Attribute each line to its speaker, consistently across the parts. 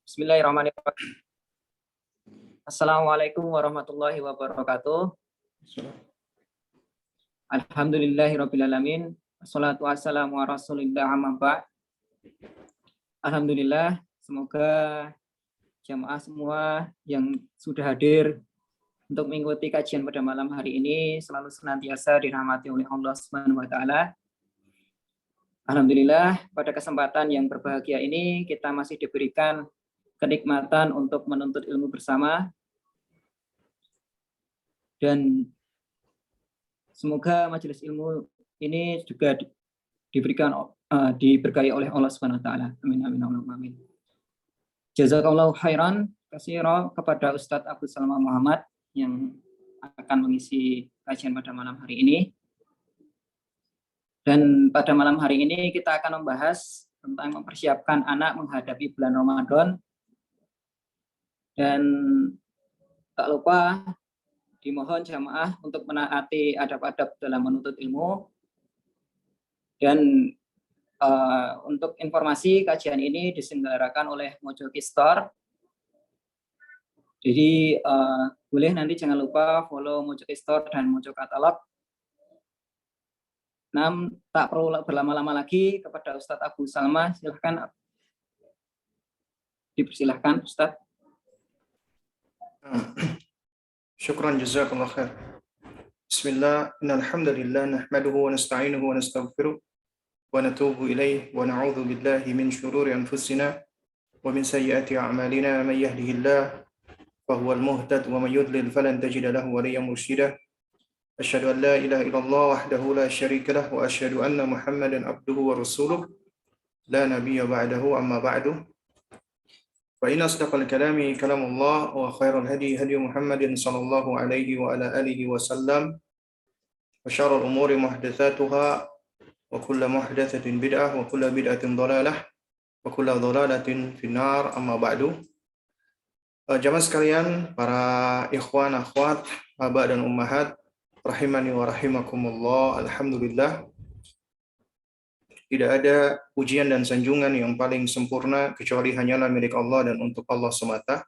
Speaker 1: Bismillahirrahmanirrahim. Assalamualaikum warahmatullahi wabarakatuh. Alhamdulillahirrabbilalamin. Wassalatu wassalamu ala rasulillah amma ba'd. Alhamdulillah, semoga jamaah semua yang sudah hadir untuk mengikuti kajian pada malam hari ini selalu senantiasa dirahmati oleh Allah Subhanahu wa taala. Alhamdulillah, pada kesempatan yang berbahagia ini kita masih diberikan kenikmatan untuk menuntut ilmu bersama, dan semoga majelis ilmu ini juga diberkahi oleh Allah Subhanahu wa taala. Amin amin amin. Jazakallahu khairan katsira kepada Ustadz Abu Salma Muhammad yang akan mengisi kajian pada malam hari ini. Dan pada malam hari ini kita akan membahas tentang mempersiapkan anak menghadapi bulan Ramadan. Dan tak lupa dimohon jamaah untuk menaati adab-adab dalam menuntut ilmu. Dan untuk informasi kajian ini diselenggarakan oleh Mojoki Store. Jadi boleh nanti jangan lupa follow Mojoki Store dan Mojo Katalog. Tak perlu berlama-lama lagi, kepada Ustadz Abu Salma, silahkan dipersilahkan Ustadz.
Speaker 2: Syukran jazakallahu khair. Bismillah, innal hamdalillah nahmaduhu wa nasta'inuhu wa nastaghfiruh wa natubu ilayhi wa na'udzu billahi min shururi anfusina wa min sayyiati a'malina. Man yahdihillahu fahuwal muhtad wa man yudlil falan tajida lahu waliyyan mursyida. Asyhadu an la ilaha illallah wahdahu la syarika lah wa asyhadu anna Muhammadan abduhu wa rasuluh la nabiyya ba'dahu, amma ba'du. Fa inna asdaqal kalami kalamullah wa khairul hadi hadi Muhammadin sallallahu alaihi wa ala alihi wa sallam wa syarrul umuri muhdatsatuha wa kullu muhdatsatin bid'ah wa kullu bid'atin dhalalah wa kullu dhalalatin finnar, amma ba'du. Jamaah sekalian, para ikhwan akhwat, aba dan ummahat rahimani wa rahimakumullah. Alhamdulillah, tidak ada pujian dan sanjungan yang paling sempurna kecuali hanyalah milik Allah dan untuk Allah semata.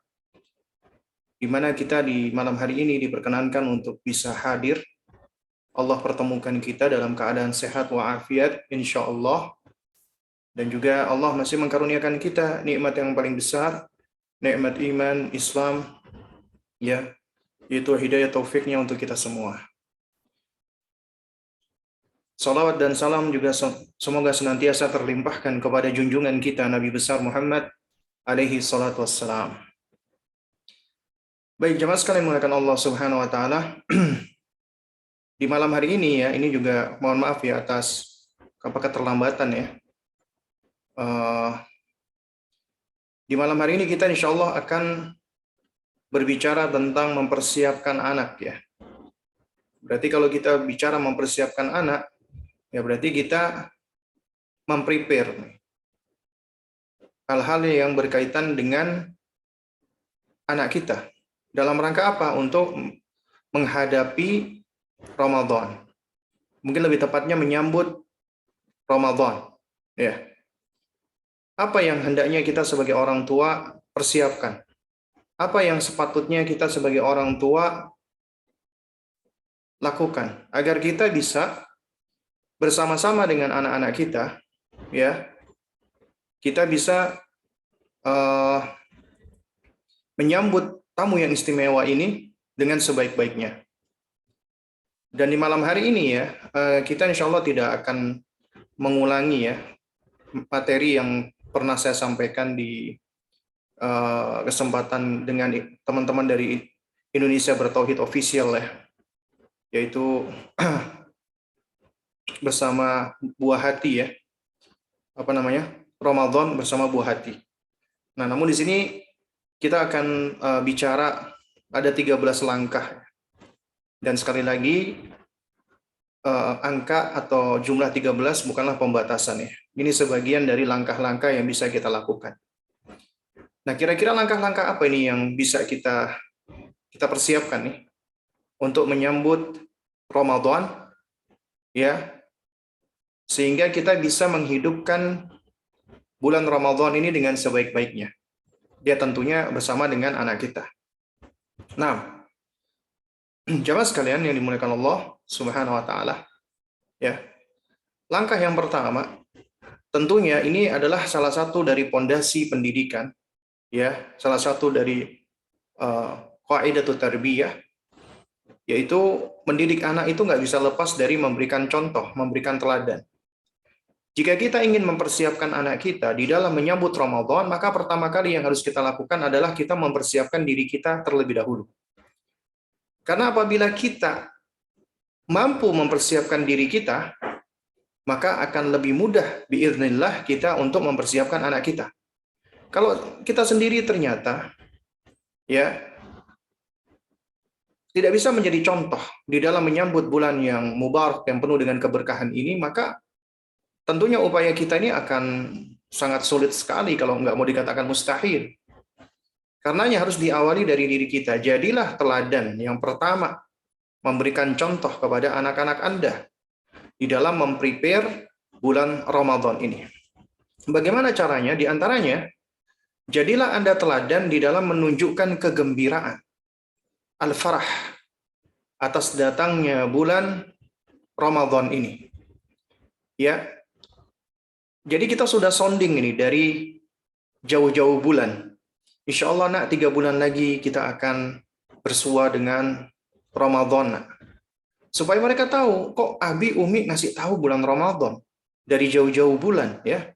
Speaker 2: Di mana kita di malam hari ini diperkenankan untuk bisa hadir. Allah pertemukan kita dalam keadaan sehat wa'afiat insyaallah. Dan juga Allah masih mengkaruniakan kita nikmat yang paling besar, nikmat iman, Islam, ya, yaitu hidayah taufiknya untuk kita semua. Salawat dan salam juga semoga senantiasa terlimpahkan kepada junjungan kita Nabi besar Muhammad alaihi salatu wassalam. Baik jemaah sekalian muliakan Allah Subhanahu wa taala. Di malam hari ini ya, ini juga mohon maaf ya atas keterlambatan ya. Di malam hari ini kita insyaallah akan berbicara tentang mempersiapkan anak ya. Berarti kalau kita bicara mempersiapkan anak, ya berarti kita memprepare hal-hal yang berkaitan dengan anak kita. Dalam rangka apa? Untuk menghadapi Ramadan. Mungkin lebih tepatnya menyambut Ramadan. Ya. Apa yang hendaknya kita sebagai orang tua persiapkan? Apa yang sepatutnya kita sebagai orang tua lakukan agar kita bisa bersama-sama dengan anak-anak kita, ya, kita bisa menyambut tamu yang istimewa ini dengan sebaik-baiknya. Dan di malam hari ini ya, kita insya Allah tidak akan mengulangi ya materi yang pernah saya sampaikan di kesempatan dengan teman-teman dari Indonesia Bertauhid Official ya, yaitu bersama Buah Hati ya, Ramadan bersama Buah Hati. Nah, namun di sini kita akan bicara ada 13 langkah. Dan sekali lagi angka atau jumlah 13 bukanlah pembatasan ya. Ini sebagian dari langkah-langkah yang bisa kita lakukan. Nah, kira-kira langkah-langkah apa ini yang bisa kita persiapkan nih untuk menyambut Ramadan ya, sehingga kita bisa menghidupkan bulan Ramadan ini dengan sebaik-baiknya. dia tentunya bersama dengan anak kita. Nah, jamaah sekalian yang dimuliakan Allah Subhanahu wa taala, ya. Langkah yang pertama, tentunya ini adalah salah satu dari pondasi pendidikan, ya, salah satu dari qaidatut tarbiyah, yaitu mendidik anak itu nggak bisa lepas dari memberikan contoh, memberikan teladan. Jika kita ingin mempersiapkan anak kita di dalam menyambut Ramadan, maka pertama kali yang harus kita lakukan adalah kita mempersiapkan diri kita terlebih dahulu. Karena apabila kita mampu mempersiapkan diri kita, maka akan lebih mudah biiznillah kita untuk mempersiapkan anak kita. Kalau kita sendiri ternyata ya tidak bisa menjadi contoh di dalam menyambut bulan yang mubarak, yang penuh dengan keberkahan ini, maka tentunya upaya kita ini akan sangat sulit sekali, kalau nggak mau dikatakan mustahil. Karenanya harus diawali dari diri kita. Jadilah teladan yang pertama, memberikan contoh kepada anak-anak Anda di dalam memprepare bulan Ramadan ini. Bagaimana caranya? Di antaranya, jadilah Anda teladan di dalam menunjukkan kegembiraan, al-farah, atas datangnya bulan Ramadan ini. Ya, jadi kita sudah sounding ini dari jauh-jauh bulan. Insya Allah nak 3 bulan lagi kita akan bersua dengan Ramadan. Nak. Supaya mereka tahu, kok Abi Umi ngasih tahu bulan Ramadan dari jauh-jauh bulan, ya.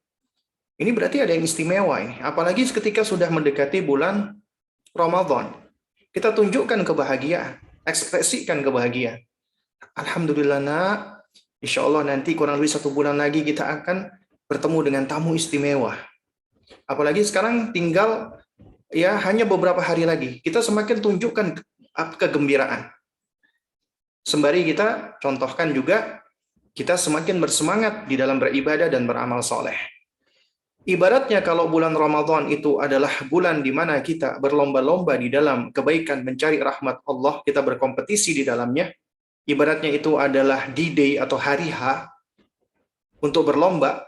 Speaker 2: Ini berarti ada yang istimewa ini. Apalagi ketika sudah mendekati bulan Ramadan. Kita tunjukkan kebahagiaan, ekspresikan kebahagiaan. Alhamdulillah nak, insya Allah nanti kurang lebih 1 bulan lagi kita akan bertemu dengan tamu istimewa. Apalagi sekarang tinggal ya hanya beberapa hari lagi. Kita semakin tunjukkan kegembiraan. Sembari kita contohkan juga, kita semakin bersemangat di dalam beribadah dan beramal soleh. Ibaratnya kalau bulan Ramadan itu adalah bulan di mana kita berlomba-lomba di dalam kebaikan, mencari rahmat Allah, kita berkompetisi di dalamnya. Ibaratnya itu adalah D-Day atau hari H untuk berlomba.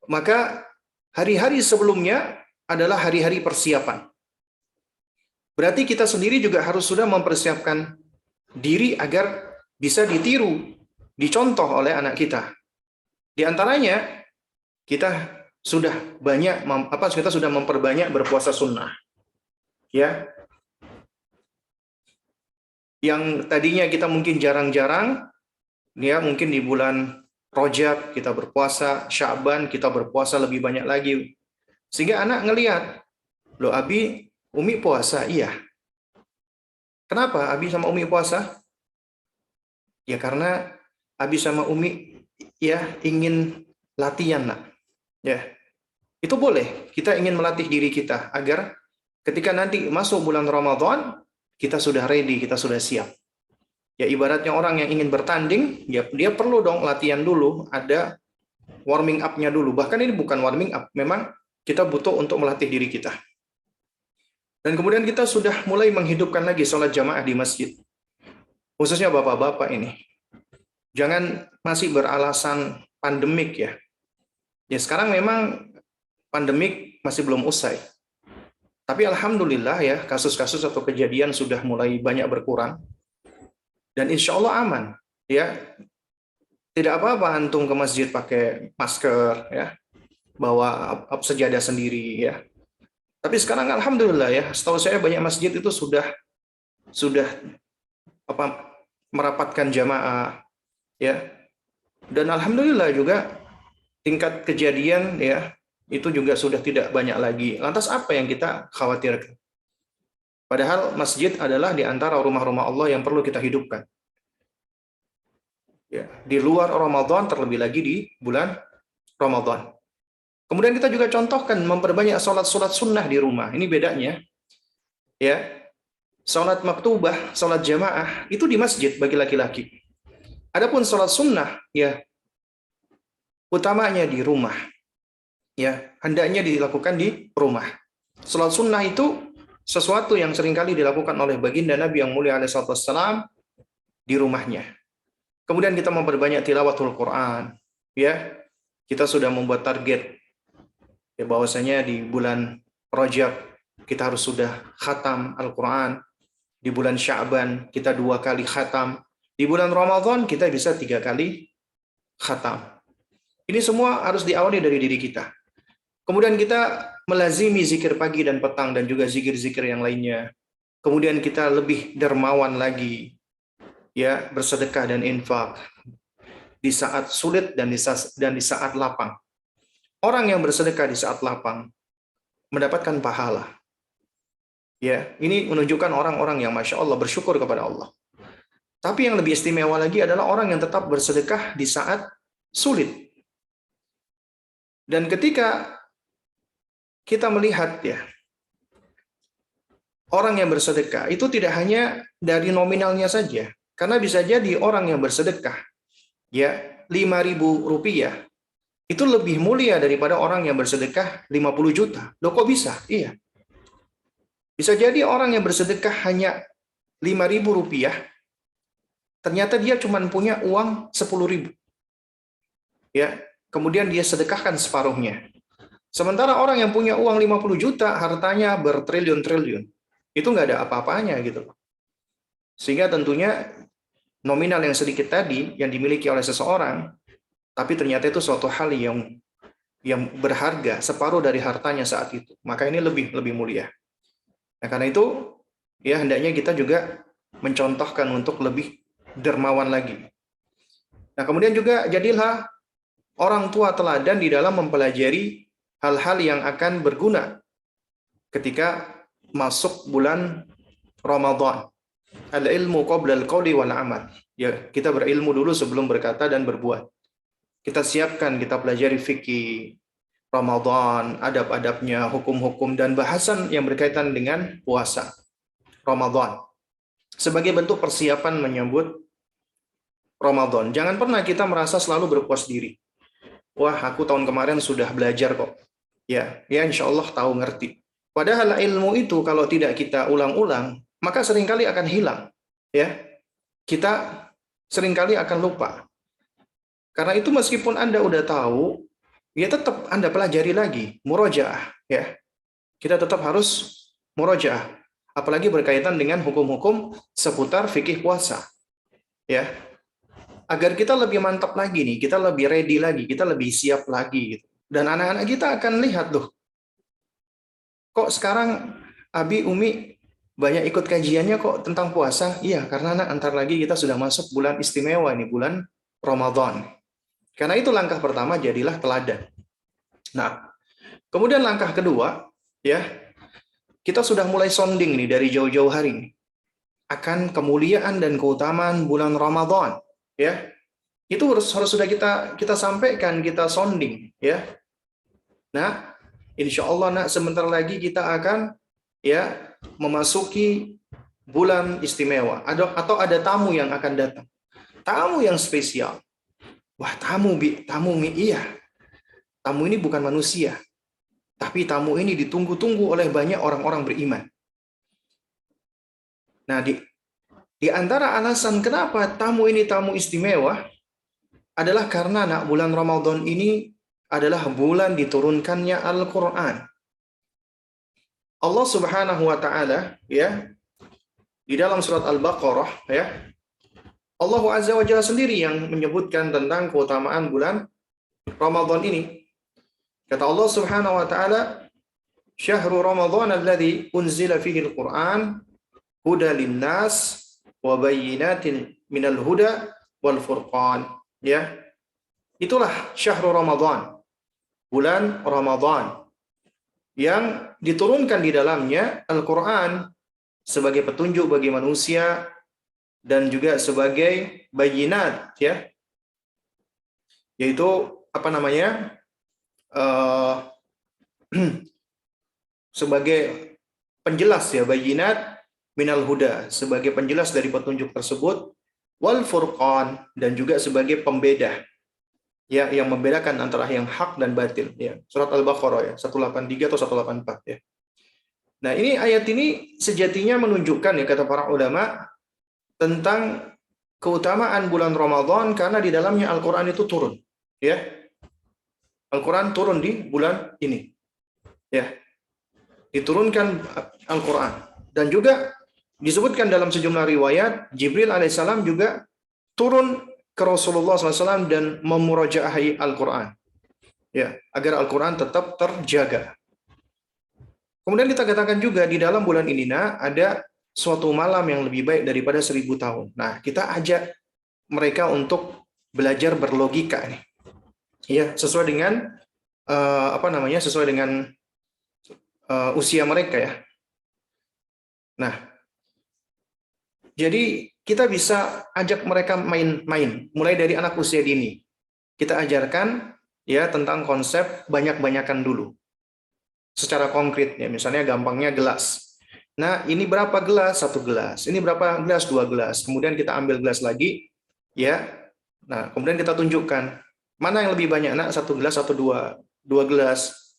Speaker 2: Maka hari-hari sebelumnya adalah hari-hari persiapan. Berarti kita sendiri juga harus sudah mempersiapkan diri agar bisa ditiru, dicontoh oleh anak kita. Di antaranya, kita sudah memperbanyak berpuasa sunnah. Ya. Yang tadinya kita mungkin jarang-jarang, ya mungkin di bulan Rajab kita berpuasa, Sya'ban kita berpuasa lebih banyak lagi. Sehingga anak ngelihat, loh Abi, Umi puasa, iya. Kenapa Abi sama Umi puasa? Ya karena Abi sama Umi ya ingin latihan, nak. Ya. Itu boleh, kita ingin melatih diri kita agar ketika nanti masuk bulan Ramadan, kita sudah ready, kita sudah siap. Ya ibaratnya orang yang ingin bertanding, ya dia perlu dong latihan dulu, ada warming up-nya dulu. Bahkan ini bukan warming up, memang kita butuh untuk melatih diri kita. Dan kemudian kita sudah mulai menghidupkan lagi sholat jamaah di masjid. Khususnya bapak-bapak ini. Jangan masih beralasan pandemik ya. Ya sekarang memang pandemik masih belum usai. Tapi alhamdulillah ya, kasus-kasus atau kejadian sudah mulai banyak berkurang. Dan insya Allah aman. Ya, tidak apa-apa antum ke masjid pakai masker, ya, bawa sejadah sendiri, ya. Tapi sekarang alhamdulillah ya, setahu saya banyak masjid itu sudah merapatkan jamaah, ya. Dan alhamdulillah juga tingkat kejadian ya itu juga sudah tidak banyak lagi. Lantas apa yang kita khawatirkan? Padahal masjid adalah di antara rumah-rumah Allah yang perlu kita hidupkan. Ya, di luar Ramadan, terlebih lagi di bulan Ramadan. Kemudian kita juga contohkan memperbanyak sholat-sholat sunnah di rumah. Ini bedanya. Ya, sholat maktubah, sholat jamaah itu di masjid bagi laki-laki. Adapun sholat sunnah, ya utamanya di rumah. Ya, hendaknya dilakukan di rumah. Sholat sunnah itu sesuatu yang seringkali dilakukan oleh baginda Nabi yang mulia alaihissalam di rumahnya. Kemudian kita memperbanyak tilawatul Quran, ya. Kita sudah membuat target ya bahwasanya di bulan Rajab kita harus sudah khatam Al-Quran. Di bulan Sya'ban kita 2 kali khatam. Di bulan Ramadan kita bisa 3 kali khatam. Ini semua harus diawali dari diri kita. Kemudian kita melazimi zikir pagi dan petang dan juga zikir-zikir yang lainnya. Kemudian kita lebih dermawan lagi, ya, bersedekah dan infak di saat sulit dan di saat lapang. Orang yang bersedekah di saat lapang mendapatkan pahala. Ya, ini menunjukkan orang-orang yang Masya Allah bersyukur kepada Allah. Tapi yang lebih istimewa lagi adalah orang yang tetap bersedekah di saat sulit. Dan ketika kita melihat, ya, orang yang bersedekah itu tidak hanya dari nominalnya saja. Karena bisa jadi orang yang bersedekah, ya, 5.000 rupiah itu lebih mulia daripada orang yang bersedekah 50 juta. Loh, kok bisa? Iya. Bisa jadi orang yang bersedekah hanya 5.000 rupiah, ternyata dia cuma punya uang 10.000. Ya, kemudian dia sedekahkan separuhnya. Sementara orang yang punya uang 50 juta, hartanya bertriliun-triliun. Itu nggak ada apa-apanya gitu. Sehingga tentunya nominal yang sedikit tadi yang dimiliki oleh seseorang, tapi ternyata itu suatu hal yang berharga, separuh dari hartanya saat itu. Maka ini lebih mulia. Nah, karena itu, ya, hendaknya kita juga mencontohkan untuk lebih dermawan lagi. Nah, kemudian juga jadilah orang tua teladan di dalam mempelajari hal-hal yang akan berguna ketika masuk bulan Ramadan. Al-ilmu qabla al-qawli wal amal. Ya, kita berilmu dulu sebelum berkata dan berbuat. Kita siapkan, kita pelajari fikih Ramadan, adab-adabnya, hukum-hukum, dan bahasan yang berkaitan dengan puasa Ramadan. Sebagai bentuk persiapan menyambut Ramadan. Jangan pernah kita merasa selalu berpuas diri. Wah, aku tahun kemarin sudah belajar kok. Ya, insya Allah tahu ngerti. Padahal ilmu itu kalau tidak kita ulang-ulang, maka seringkali akan hilang. Ya, kita seringkali akan lupa. Karena itu meskipun Anda udah tahu, ya tetap Anda pelajari lagi, murojaah, ya. Kita tetap harus murojaah, apalagi berkaitan dengan hukum-hukum seputar fikih puasa. Ya. Agar kita lebih mantap lagi nih, kita lebih ready lagi, kita lebih siap lagi gitu. Dan anak-anak kita akan lihat loh. Kok sekarang Abi, Umi banyak ikut kajiannya kok tentang puasa? Iya, karena antar lagi kita sudah masuk bulan istimewa ini, bulan Ramadan. Karena itu langkah pertama, jadilah teladan. Nah, kemudian langkah kedua, ya, kita sudah mulai sounding nih dari jauh-jauh hari ini akan kemuliaan dan keutamaan bulan Ramadan, ya. Itu harus sudah kita sampaikan, kita sounding, ya. Nah, insya Allah, nak, sebentar lagi kita akan, ya, memasuki bulan istimewa. Atau ada tamu yang akan datang, tamu yang spesial. Wah, tamu Mi, iya. Tamu ini bukan manusia, tapi tamu ini ditunggu-tunggu oleh banyak orang-orang beriman. Nah, di antara alasan kenapa tamu ini tamu istimewa adalah karena bulan Ramadan ini adalah bulan diturunkannya Al-Quran. Allah Subhanahu wa Ta'ala, ya, di dalam surat Al-Baqarah, ya, Allah Azza wa Jalla sendiri yang menyebutkan tentang keutamaan bulan Ramadan ini. Kata Allah Subhanahu wa Ta'ala, "Syahrul Ramadan alladzi unzila fihi al-Qur'an huda lin-nas wa bayyinatin minal huda wal furqan." Ya. Itulah syahrul Ramadan. Bulan Ramadan yang diturunkan di dalamnya Al-Qur'an sebagai petunjuk bagi manusia dan juga sebagai bayinat, ya, yaitu sebagai penjelas, ya, bayinat minal huda, sebagai penjelas dari petunjuk tersebut, wal furqan, dan juga sebagai pembeda, ya, yang membedakan antara yang hak dan batil, ya. Surat Al-Baqarah, ya, 183 atau 184, ya. Nah, ini ayat ini sejatinya menunjukkan, ya, kata para ulama, tentang keutamaan bulan Ramadan karena di dalamnya Al-Quran itu turun, ya. Al-Quran turun di bulan ini, ya. Di diturunkan Al-Quran. Dan juga disebutkan dalam sejumlah riwayat, Jibril alaihissalam juga turun ke Rasulullah SAW dan memurajaahi Al-Quran, ya, agar Al-Quran tetap terjaga. Kemudian kita katakan juga di dalam bulan ini ada suatu malam yang lebih baik daripada 1000 tahun. Nah, kita ajak mereka untuk belajar berlogika nih, ya, sesuai dengan sesuai dengan usia mereka, ya. Nah, jadi kita bisa ajak mereka main-main, mulai dari anak usia dini. Kita ajarkan ya tentang konsep banyak-banyakan dulu, secara konkret, ya. Misalnya gampangnya gelas. Nah, ini berapa gelas? 1 gelas. Ini berapa gelas? 2 gelas. Kemudian kita ambil gelas lagi, ya. Nah, kemudian kita tunjukkan mana yang lebih banyak, nak, 1 gelas atau 2 gelas.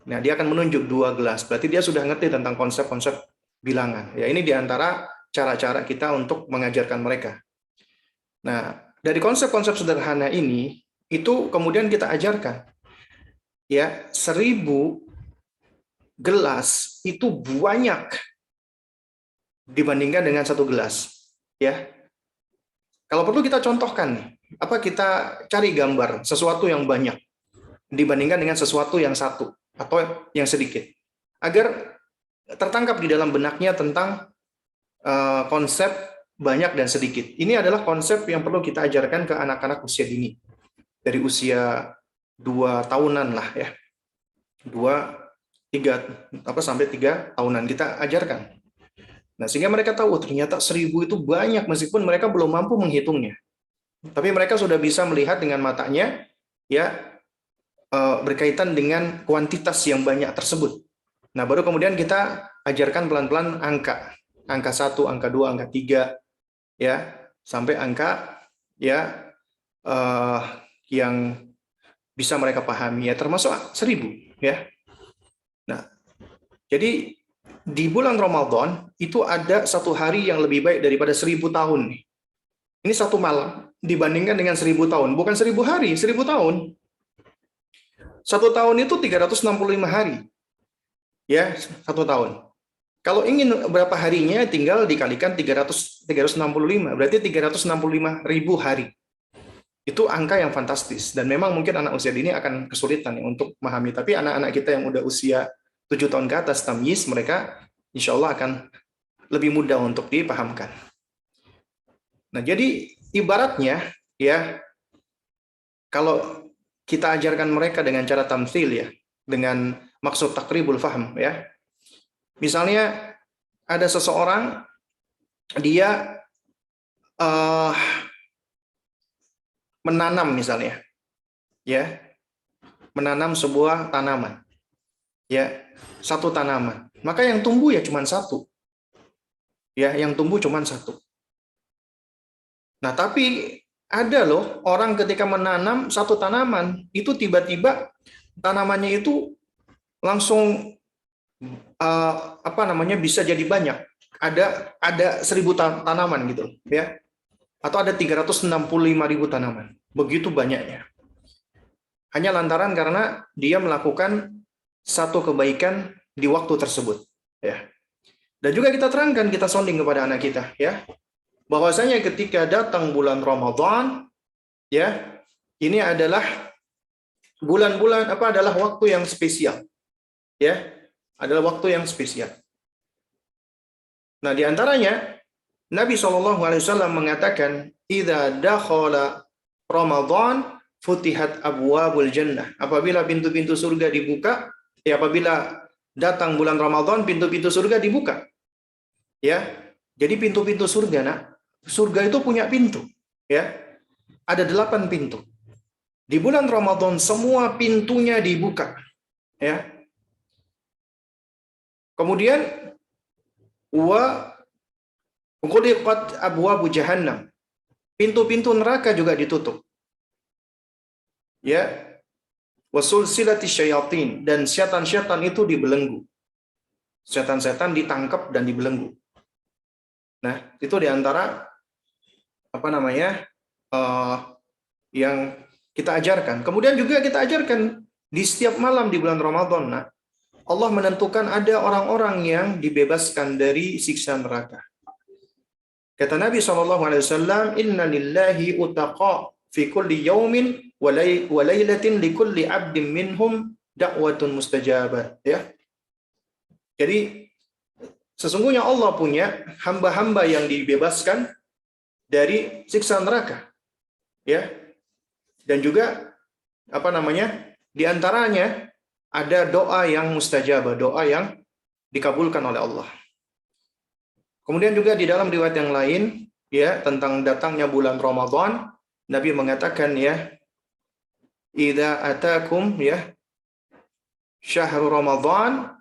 Speaker 2: Nah, dia akan menunjuk 2 gelas. Berarti dia sudah ngerti tentang konsep-konsep bilangan. Ya, ini diantara cara-cara kita untuk mengajarkan mereka. Nah, dari konsep-konsep sederhana ini, itu kemudian kita ajarkan. Ya, 1000 gelas itu banyak dibandingkan dengan 1 gelas. Ya, kalau perlu kita contohkan nih, kita cari gambar sesuatu yang banyak dibandingkan dengan sesuatu yang satu atau yang sedikit, agar tertangkap di dalam benaknya tentang konsep banyak dan sedikit. Ini adalah konsep yang perlu kita ajarkan ke anak-anak usia dini, dari usia 2 tahunan lah, ya, 3 tahunan kita ajarkan. Nah, sehingga mereka tahu ternyata 1000 itu banyak, meskipun mereka belum mampu menghitungnya, tapi mereka sudah bisa melihat dengan matanya, ya, berkaitan dengan kuantitas yang banyak tersebut. Nah, baru kemudian kita ajarkan pelan-pelan angka 1, angka 2, angka 3, ya, sampai angka, ya, yang bisa mereka pahami, ya, termasuk 1000, ya. Nah, jadi di bulan Ramadan itu ada 1 hari yang lebih baik daripada 1000 tahun. Ini 1 malam dibandingkan dengan 1000 tahun, bukan 1000 hari, 1000 tahun. 1 tahun itu 365 hari, ya, 1 tahun. Kalau ingin berapa harinya, tinggal dikalikan 365, berarti 365.000 hari. Itu angka yang fantastis, dan memang mungkin anak usia dini akan kesulitan ya untuk memahami. Tapi anak-anak kita yang udah usia 7 tahun ke atas, tamyiz, mereka insya Allah akan lebih mudah untuk dipahamkan. Nah, jadi ibaratnya, ya, kalau kita ajarkan mereka dengan cara tamtsil, ya, dengan maksud takribul faham, ya. Misalnya ada seseorang, dia menanam misalnya, ya, menanam sebuah tanaman, ya, 1 tanaman, maka yang tumbuh ya cuma 1, ya, yang tumbuh cuma 1. Nah, tapi ada loh orang ketika menanam 1 tanaman, itu tiba-tiba tanamannya itu langsung bisa jadi banyak. Ada 1000 tanaman gitu, ya. Atau ada 365.000 tanaman. Begitu banyaknya. Hanya lantaran karena dia melakukan 1 kebaikan di waktu tersebut, ya. Dan juga kita terangkan, kita sounding kepada anak kita, ya, bahwasanya ketika datang bulan Ramadan, ya, ini adalah bulan-bulan adalah waktu yang spesial, ya, adalah waktu yang spesial. Nah, di antaranya Nabi SAW mengatakan, "Idza dakhala Ramadan futihat abwabul jannah." Apabila pintu-pintu surga dibuka, ya, apabila datang bulan Ramadan, pintu-pintu surga dibuka. Ya. Jadi pintu-pintu surga, nak. Surga itu punya pintu, ya. Ada 8 pintu. Di bulan Ramadan semua pintunya dibuka, ya. Kemudian wa ghuliqat abwabu jahannam. Pintu-pintu neraka juga ditutup. Ya. Wasulsilati syayatin, dan setan-setan itu dibelenggu. Setan-setan ditangkap dan dibelenggu. Nah, itu diantara yang kita ajarkan. Kemudian juga kita ajarkan di setiap malam di bulan Ramadan, nah, Allah menentukan ada orang-orang yang dibebaskan dari siksa neraka. Kata Nabi SAW, Inna lillahi utaqa fi kulli yaumin wa laylatin li kulli abdin minhum da'watun mustajabah. Ya. Jadi sesungguhnya Allah punya hamba-hamba yang dibebaskan dari siksa neraka. Ya. Dan juga di antaranya ada doa yang mustajabah, doa yang dikabulkan oleh Allah. Kemudian juga di dalam riwayat yang lain ya tentang datangnya bulan Ramadan, Nabi mengatakan ya, idza atakum ya syahrul Ramadan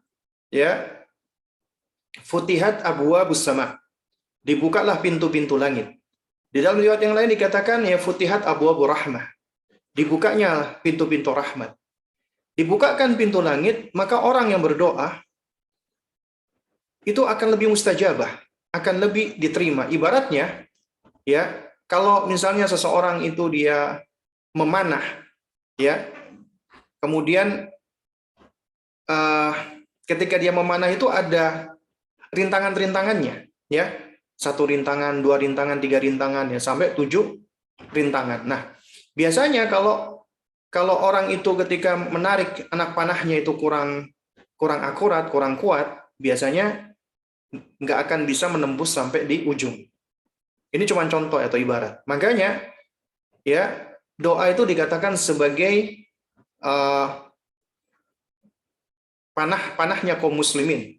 Speaker 2: ya futihat abwabus sama. Dibukalah pintu-pintu langit. Di dalam riwayat yang lain dikatakan ya futihat abwabur rahmah. Dibukanya pintu-pintu rahmat. Dibukakan pintu langit, maka orang yang berdoa itu akan lebih mustajabah, akan lebih diterima. Ibaratnya, ya, kalau misalnya seseorang itu dia memanah, ya, kemudian ketika dia memanah itu ada rintangan-rintangannya, ya, 1 rintangan, 2 rintangan, 3 rintangan, ya, sampai 7 rintangan. Nah, biasanya kalau orang itu ketika menarik anak panahnya itu kurang akurat, kurang kuat, biasanya nggak akan bisa menembus sampai di ujung. Ini cuma contoh atau ibarat. Makanya ya doa itu dikatakan sebagai panahnya kaum muslimin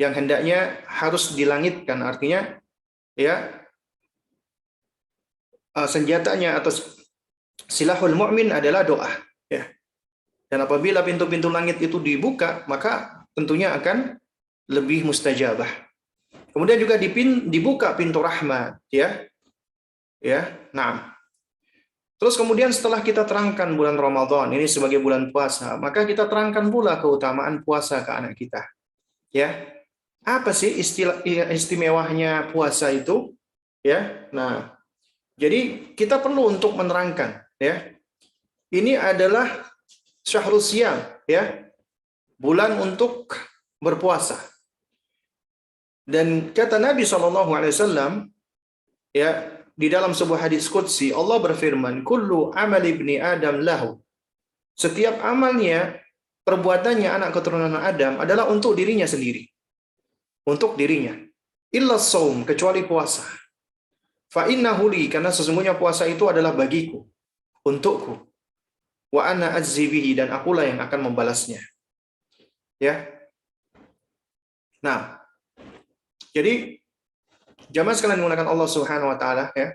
Speaker 2: yang hendaknya harus dilangitkan. Artinya ya senjatanya atau silahul mu'min adalah doa. Ya. Dan apabila pintu-pintu langit itu dibuka, maka tentunya akan lebih mustajabah. Kemudian juga dibuka pintu rahmat, ya. Ya. Nah. Terus kemudian setelah kita terangkan bulan Ramadan ini sebagai bulan puasa, maka kita terangkan pula keutamaan puasa ke anak kita. Ya. Apa sih istimewanya puasa itu? Ya. Nah, jadi kita perlu untuk menerangkan, ya. Ini adalah syahrul siyam, ya. Bulan untuk berpuasa. Dan kata Nabi SAW, ya, di dalam sebuah hadis qudsi, Allah berfirman, kullu amal ibni Adam lahu. Setiap amalnya, perbuatannya anak keturunan Adam adalah untuk dirinya sendiri. Untuk dirinya. Illa shaum, kecuali puasa. Fa innahu li, karena sesungguhnya puasa itu adalah bagiku, untukku. Wa ana ajzi bihi, dan akulah yang akan membalasnya. Ya. Nah, jadi jamaah sekalian menggunakan Allah Subhanahu wa taala, ya.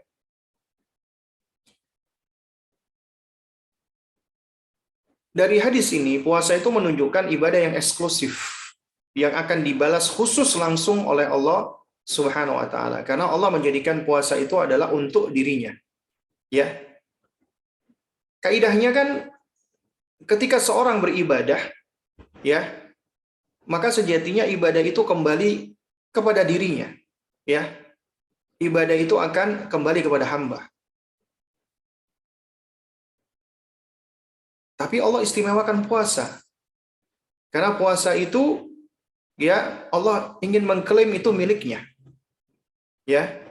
Speaker 2: Dari hadis ini puasa itu menunjukkan ibadah yang eksklusif yang akan dibalas khusus langsung oleh Allah Subhanahu wa taala karena Allah menjadikan puasa itu adalah untuk dirinya. Ya. Kaidahnya kan ketika seorang beribadah, ya, maka sejatinya ibadah itu kembali kepada dirinya. Ya, ibadah itu akan kembali kepada hamba. Tapi Allah istimewakan puasa. Karena puasa itu, ya, Allah ingin mengklaim itu miliknya. Ya,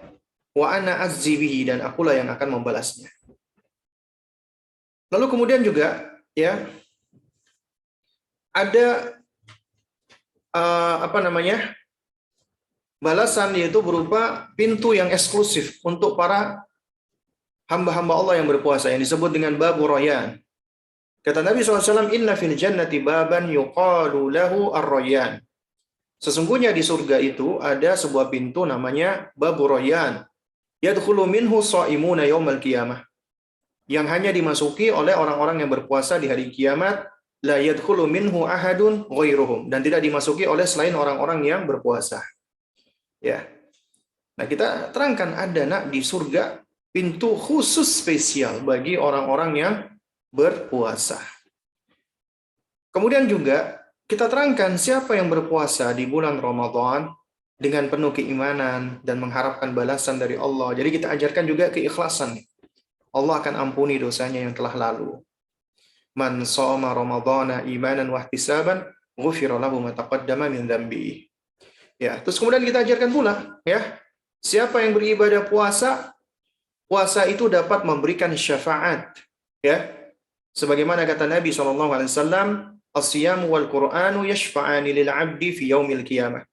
Speaker 2: wa ana azzi bihi, dan akulah yang akan membalasnya. Lalu kemudian juga, ya, ada balasan, yaitu berupa pintu yang eksklusif untuk para hamba-hamba Allah yang berpuasa yang disebut dengan babu rayyan. Kata Nabi SAW, inna fil jannati baban yuqalu lahu ar-rayyan. Sesungguhnya di surga itu ada sebuah pintu namanya babu rayyan. Yadkhulu minhu sha'imuna yaumal qiyamah. Yang hanya dimasuki oleh orang-orang yang berpuasa di hari kiamat. La yadkhulu minhu ahadun ghairuhum. Dan tidak dimasuki oleh selain orang-orang yang berpuasa. Ya. Nah, kita terangkan ada di surga pintu khusus spesial bagi orang-orang yang berpuasa. Kemudian juga kita terangkan siapa yang berpuasa di bulan Ramadan dengan penuh keimanan dan mengharapkan balasan dari Allah. Jadi kita ajarkan juga keikhlasan. Allah akan ampuni dosanya yang telah lalu. Man shoma ramadhana imanan wa ihtisaban ghufira lahu ma taqaddama min dzambi. Ya, terus kemudian kita ajarkan pula, ya, siapa yang beribadah puasa, puasa itu dapat memberikan syafaat, ya. Sebagaimana kata Nabi SAW, as-siyamu wal Qur'anu yashfa'ani lil 'abdi fi yaumil qiyamah.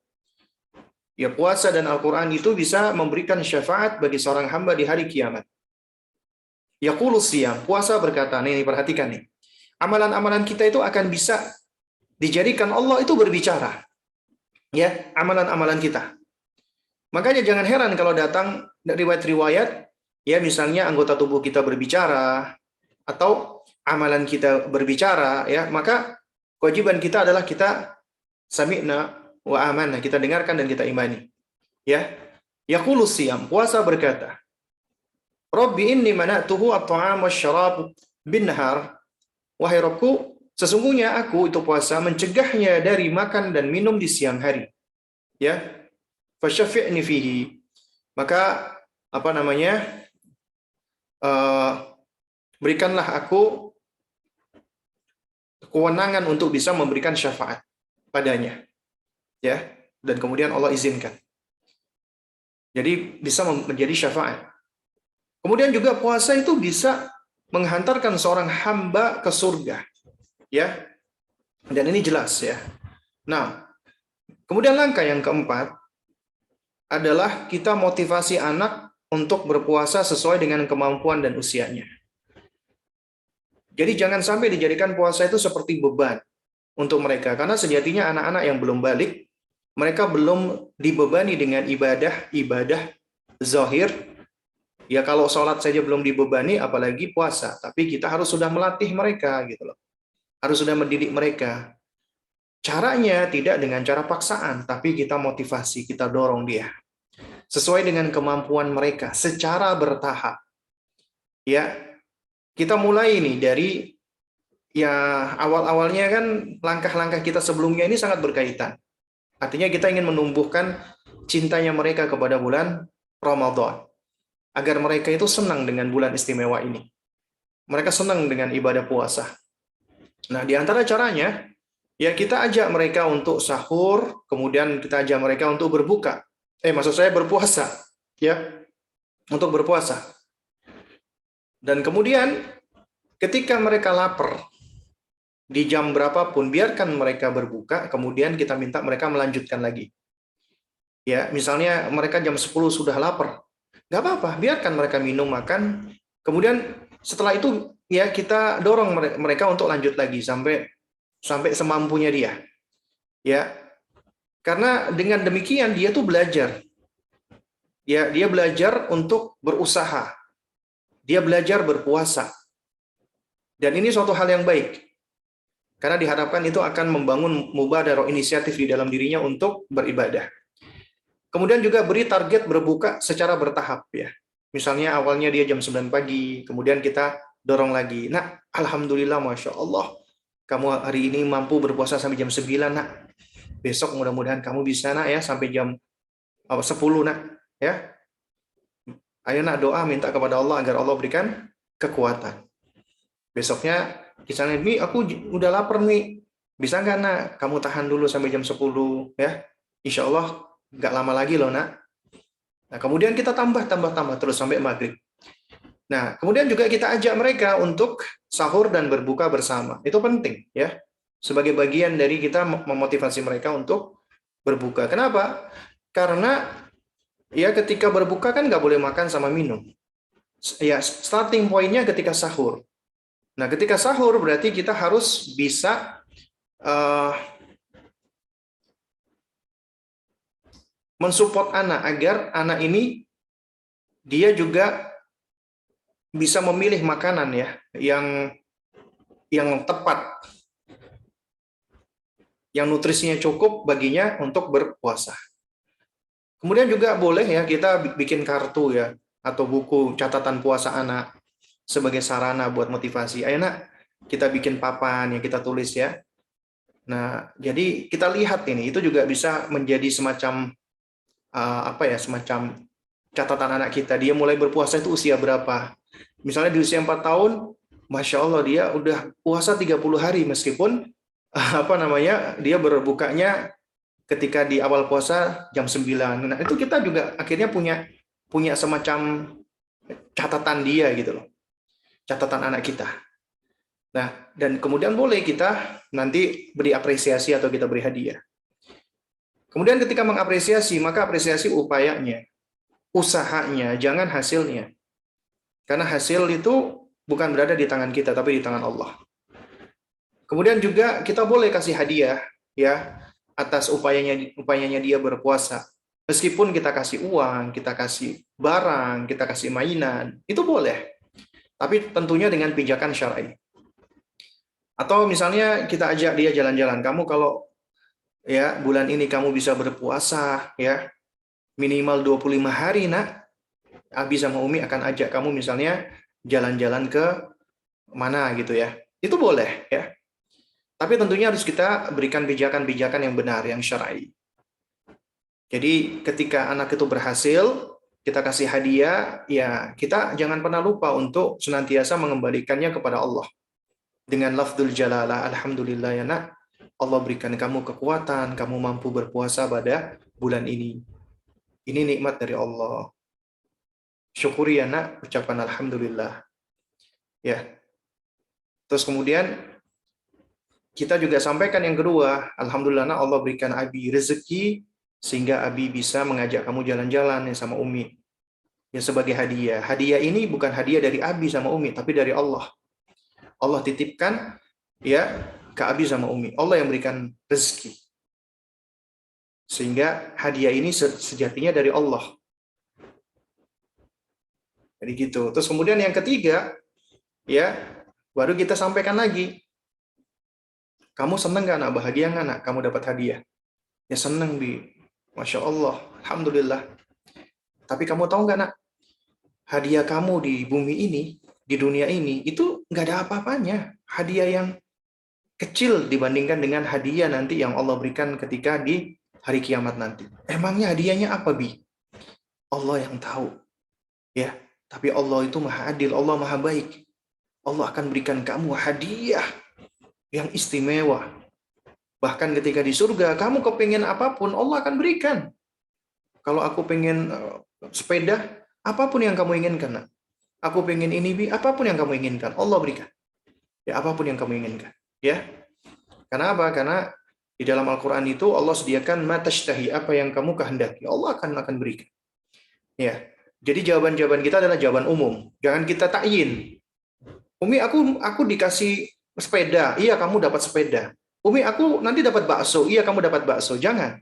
Speaker 2: Ya, puasa dan Al-Qur'an itu bisa memberikan syafaat bagi seorang hamba di hari kiamat. Yaqulu siyam, puasa berkata, nih perhatikan nih. Amalan-amalan kita itu akan bisa dijadikan Allah itu berbicara. Ya, amalan-amalan kita. Makanya jangan heran kalau datang riwayat-riwayat, ya misalnya anggota tubuh kita berbicara, atau amalan kita berbicara, ya maka kewajiban kita adalah kita sami'na wa amanna, kita dengarkan dan kita imani. Ya, yaqulu siyam, puasa berkata, Rabbi inni mana'tuhu at-ta'am wasyarab bin nahar. Wahai Rabbku, sesungguhnya aku itu puasa mencegahnya dari makan dan minum di siang hari. Ya, fasyafi'ni fihi. Maka berikanlah aku kewenangan untuk bisa memberikan syafaat padanya. Ya, dan kemudian Allah izinkan. Jadi bisa menjadi syafaat. Kemudian juga puasa itu bisa menghantarkan seorang hamba ke surga. Ya. Dan ini jelas ya. Nah, kemudian langkah yang keempat adalah kita motivasi anak untuk berpuasa sesuai dengan kemampuan dan usianya. Jadi jangan sampai dijadikan puasa itu seperti beban untuk mereka. Karena sejatinya anak-anak yang belum balik, mereka belum dibebani dengan ibadah zahir. Ya kalau sholat saja belum dibebani, apalagi puasa. Tapi kita harus sudah melatih mereka gitu loh. Harus sudah mendidik mereka. Caranya tidak dengan cara paksaan, tapi kita motivasi, kita dorong dia. Sesuai dengan kemampuan mereka, secara bertahap. Ya, kita mulai ini dari ya awal-awalnya kan langkah-langkah kita sebelumnya ini sangat berkaitan. Artinya kita ingin menumbuhkan cintanya mereka kepada bulan Ramadan. Agar mereka itu senang dengan bulan istimewa ini. Mereka senang dengan ibadah puasa. Nah, di antara caranya, ya kita ajak mereka untuk sahur, kemudian kita ajak mereka untuk berbuka. Maksud saya berpuasa. Ya, untuk berpuasa. Dan kemudian, ketika mereka lapar, di jam berapapun, biarkan mereka berbuka, kemudian kita minta mereka melanjutkan lagi. Ya, misalnya mereka jam 10 sudah lapar. Nggak apa-apa, biarkan mereka minum, makan. Kemudian setelah itu ya kita dorong mereka untuk lanjut lagi sampai semampunya dia. Ya. Karena dengan demikian dia tuh belajar. Ya, dia belajar untuk berusaha. Dia belajar berpuasa. Dan ini suatu hal yang baik. Karena diharapkan itu akan membangun mubadarah, inisiatif di dalam dirinya untuk beribadah. Kemudian juga beri target berbuka secara bertahap ya. Misalnya awalnya dia jam 9 pagi, kemudian kita dorong lagi. Nah, alhamdulillah, Masya Allah, kamu hari ini mampu berpuasa sampai jam 9, nak. Besok mudah-mudahan kamu bisa, nak, ya, sampai jam 10, nak. Ya. Ayo, nak, doa minta kepada Allah agar Allah berikan kekuatan. Besoknya, misalnya, ini aku udah lapar nih. Bisa nggak, nak? Kamu tahan dulu sampai jam 10, ya. Insya Allah nggak lama lagi loh, nak. Nah, kemudian kita tambah terus sampai maghrib. Nah, kemudian juga kita ajak mereka untuk sahur dan berbuka bersama. Itu penting ya. Sebagai bagian dari kita memotivasi mereka untuk berbuka. Kenapa? Karena ya ketika berbuka kan nggak boleh makan sama minum. Ya, starting point-nya ketika sahur. Nah, ketika sahur berarti kita harus bisa mensupport anak agar anak ini dia juga bisa memilih makanan ya yang tepat, yang nutrisinya cukup baginya untuk berpuasa. Kemudian juga boleh ya kita bikin kartu ya atau buku catatan puasa anak sebagai sarana buat motivasi. Ayo, nak, kita bikin papan yang kita tulis ya. Nah, jadi kita lihat ini itu juga bisa menjadi semacam semacam catatan anak kita. Dia mulai berpuasa itu usia berapa? Misalnya di usia 4 tahun, Masya Allah dia udah puasa 30 hari meskipun apa namanya, dia berbukanya ketika di awal puasa jam 9. Nah, itu kita juga akhirnya punya semacam catatan dia gitu loh. Catatan anak kita. Nah, dan kemudian boleh kita nanti beri apresiasi atau kita beri hadiah. Kemudian ketika mengapresiasi, maka apresiasi upayanya, usahanya, jangan hasilnya. Karena hasil itu bukan berada di tangan kita, tapi di tangan Allah. Kemudian juga kita boleh kasih hadiah ya atas upayanya dia berpuasa. Meskipun kita kasih uang, kita kasih barang, kita kasih mainan, itu boleh. Tapi tentunya dengan pijakan syar'i. Atau misalnya kita ajak dia jalan-jalan. Kamu kalau ya bulan ini kamu bisa berpuasa ya minimal 25 hari, Nak. Abi sama Umi akan ajak kamu misalnya jalan-jalan ke mana gitu ya. Itu boleh ya. Tapi tentunya harus kita berikan pijakan-pijakan yang benar, yang syar'i. Jadi ketika anak itu berhasil, kita kasih hadiah, ya kita jangan pernah lupa untuk senantiasa mengembalikannya kepada Allah. Dengan lafzul jalalah, alhamdulillah ya nak, Allah berikan kamu kekuatan, kamu mampu berpuasa pada bulan ini. Ini nikmat dari Allah. Syukuri ya nak, ucapkan alhamdulillah. Ya. Terus kemudian kita juga sampaikan yang kedua, alhamdulillah nak, Allah berikan Abi rezeki sehingga Abi bisa mengajak kamu jalan-jalan ya sama Umi. Ya sebagai hadiah. Hadiah ini bukan hadiah dari Abi sama Umi, tapi dari Allah. Allah titipkan ya ke Abi sama Umi. Allah yang berikan rezeki. Sehingga hadiah ini sejatinya dari Allah. Jadi gitu. Terus kemudian yang ketiga, ya baru kita sampaikan lagi. Kamu seneng gak nak? Bahagia gak nak? Kamu dapat hadiah. Ya seneng, Bi. Masya Allah. Alhamdulillah. Tapi kamu tahu gak nak? Hadiah kamu di bumi ini, di dunia ini, itu gak ada apa-apanya. Hadiah yang kecil dibandingkan dengan hadiah nanti yang Allah berikan ketika di hari kiamat nanti. Emangnya hadiahnya apa, Bi? Allah yang tahu. Ya, tapi Allah itu maha adil, Allah maha baik. Allah akan berikan kamu hadiah yang istimewa. Bahkan ketika di surga, kamu kepingin apapun, Allah akan berikan. Kalau aku pengen sepeda, apapun yang kamu inginkan. Nak. Aku pengen ini, Bi, apapun yang kamu inginkan, Allah berikan. Ya, apapun yang kamu inginkan. Ya. Karena apa? Karena di dalam Al-Quran itu Allah sediakan matashtahi, apa yang kamu kehendaki. Allah akan berikan. Ya. Jadi jawaban-jawaban kita adalah jawaban umum. Jangan kita takyin. Umi, aku dikasih sepeda. Iya, kamu dapat sepeda. Umi, aku nanti dapat bakso. Iya, kamu dapat bakso. Jangan.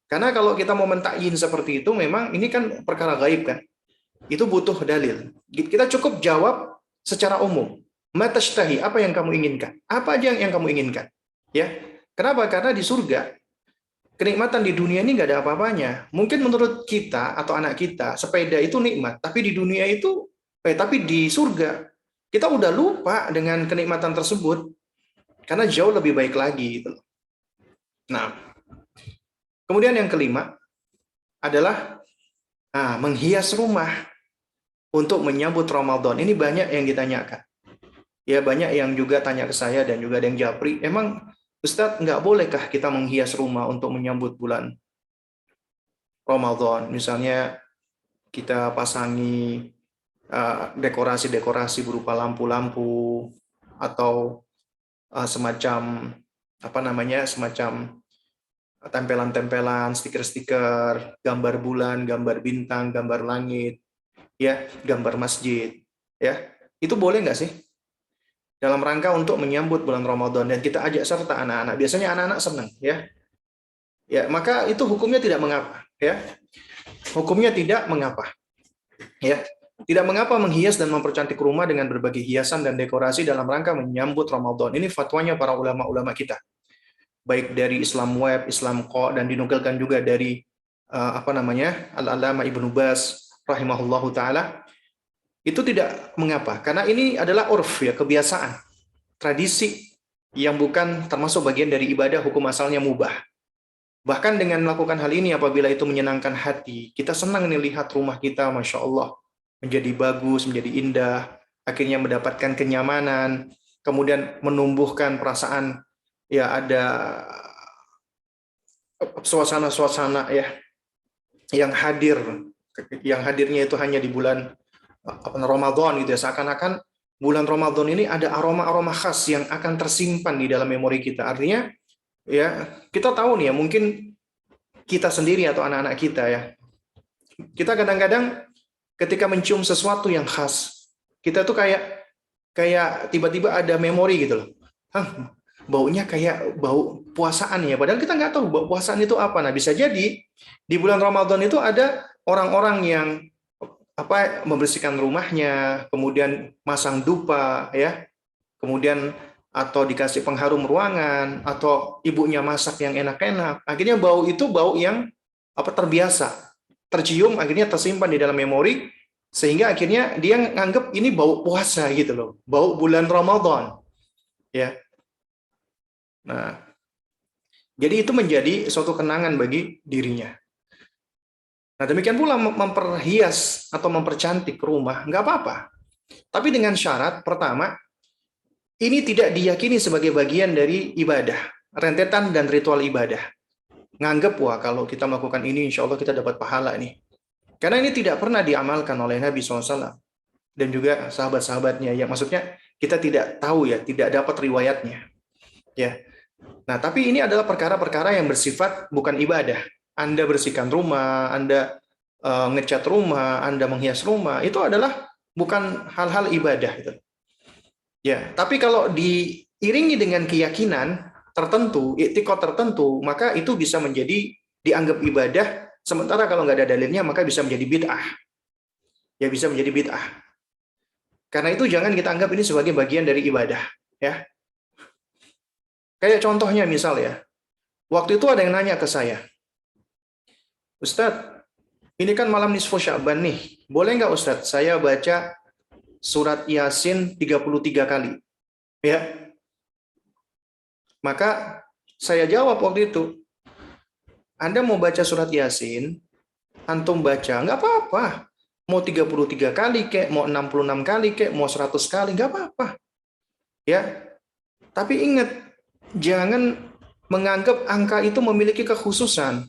Speaker 2: Karena kalau kita mau mentakyin seperti itu, memang ini kan perkara gaib kan. Itu butuh dalil. Kita cukup jawab secara umum. Matashtahi, apa yang kamu inginkan? Apa aja yang kamu inginkan? Ya. Kenapa? Karena di surga, kenikmatan di dunia ini nggak ada apa-apanya. Mungkin menurut kita atau anak kita, sepeda itu nikmat. Tapi di dunia itu, tapi di surga, kita udah lupa dengan kenikmatan tersebut. Karena jauh lebih baik lagi. Gitu. Nah, kemudian yang kelima adalah menghias rumah untuk menyambut Ramadan. Ini banyak yang ditanyakan. Ya, banyak yang juga tanya ke saya dan juga ada yang japri. Emang Ustadz, nggak bolehkah kita menghias rumah untuk menyambut bulan Ramadan? Misalnya kita pasangi dekorasi-dekorasi berupa lampu-lampu atau semacam semacam tempelan-tempelan, stiker-stiker, gambar bulan, gambar bintang, gambar langit, ya, gambar masjid, ya, itu boleh nggak sih? Dalam rangka untuk menyambut bulan Ramadan dan kita ajak serta anak-anak. Biasanya anak-anak senang, ya. Ya, maka itu hukumnya tidak mengapa, ya. Hukumnya tidak mengapa. Ya. Tidak mengapa menghias dan mempercantik rumah dengan berbagai hiasan dan dekorasi dalam rangka menyambut Ramadan. Ini fatwanya para ulama-ulama kita. Baik dari Islam Web, Islam Qa, dan dinukilkan juga dari Al-Allamah Ibnu Baz rahimahullahu taala. Itu tidak mengapa, karena ini adalah urf, ya, kebiasaan, tradisi yang bukan termasuk bagian dari ibadah, hukum asalnya mubah. Bahkan dengan melakukan hal ini, apabila itu menyenangkan hati, kita senang nih lihat rumah kita, Masya Allah, menjadi bagus, menjadi indah, akhirnya mendapatkan kenyamanan, kemudian menumbuhkan perasaan ya ada suasana-suasana ya yang hadirnya itu hanya di bulan Ramadan gitu ya, seakan-akan bulan Ramadan ini ada aroma-aroma khas yang akan tersimpan di dalam memori kita. Artinya ya kita tahu nih ya, mungkin kita sendiri atau anak-anak kita ya, kita kadang-kadang ketika mencium sesuatu yang khas, kita tuh kayak tiba-tiba ada memori gitu loh. Hah, baunya kayak bau puasaan ya, padahal kita nggak tahu bau puasaan itu apa. Nah, bisa jadi di bulan Ramadan itu ada orang-orang yang membersihkan rumahnya, kemudian masang dupa ya, kemudian atau dikasih pengharum ruangan, atau ibunya masak yang enak-enak. Akhirnya bau itu bau yang terbiasa, tercium, akhirnya tersimpan di dalam memori, sehingga akhirnya dia nganggep ini bau puasa gitu loh, bau bulan Ramadan ya. Nah, jadi itu menjadi suatu kenangan bagi dirinya. Nah, demikian pula memperhias atau mempercantik rumah, nggak apa-apa. Tapi dengan syarat, pertama, ini tidak diyakini sebagai bagian dari ibadah, rentetan dan ritual ibadah. Nganggep, wah kalau kita melakukan ini, insya Allah kita dapat pahala nih. Karena ini tidak pernah diamalkan oleh Nabi SAW dan juga sahabat-sahabatnya. Ya, maksudnya kita tidak tahu ya, tidak dapat riwayatnya. Ya. Nah, tapi ini adalah perkara-perkara yang bersifat bukan ibadah. Anda bersihkan rumah, Anda ngecat rumah, Anda menghias rumah, itu adalah bukan hal-hal ibadah itu. Ya, tapi kalau diiringi dengan keyakinan tertentu, i'tiqad tertentu, maka itu bisa menjadi dianggap ibadah. Sementara kalau nggak ada dalilnya, maka bisa menjadi bid'ah. Ya, bisa menjadi bid'ah. Karena itu jangan kita anggap ini sebagai bagian dari ibadah. Ya, kayak contohnya misal ya, waktu itu ada yang nanya ke saya, Ustadz, ini kan malam nisfu Sya'ban nih, boleh nggak Ustadz saya baca surat Yasin 33 kali? Ya, maka saya jawab waktu itu, Anda mau baca surat Yasin, antum baca, nggak apa-apa. Mau 33 kali kek, mau 66 kali kek, mau 100 kali, nggak apa-apa. Ya, tapi ingat, jangan menganggap angka itu memiliki kekhususan.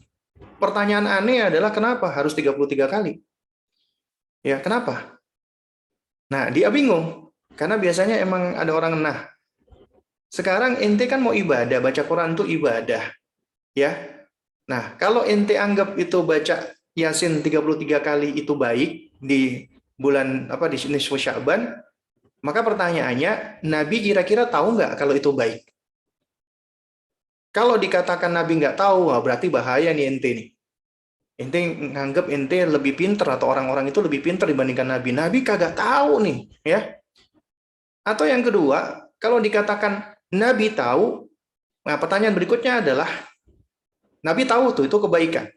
Speaker 2: Pertanyaan aneh adalah kenapa harus 33 kali? Ya, kenapa? Nah, dia bingung. Karena biasanya emang ada orang, nah, sekarang ente kan mau ibadah, baca Quran itu ibadah. Ya. Nah, kalau ente anggap itu baca Yasin 33 kali itu baik di bulan di nisfu Sya'ban, maka pertanyaannya, Nabi kira-kira tahu nggak kalau itu baik? Kalau dikatakan Nabi nggak tahu, wah berarti bahaya nih ente nih. Ente nganggep ente lebih pinter atau orang-orang itu lebih pinter dibandingkan Nabi. Nabi kagak tahu nih, ya. Atau yang kedua, kalau dikatakan Nabi tahu, nah pertanyaan berikutnya adalah, Nabi tahu tuh itu kebaikan.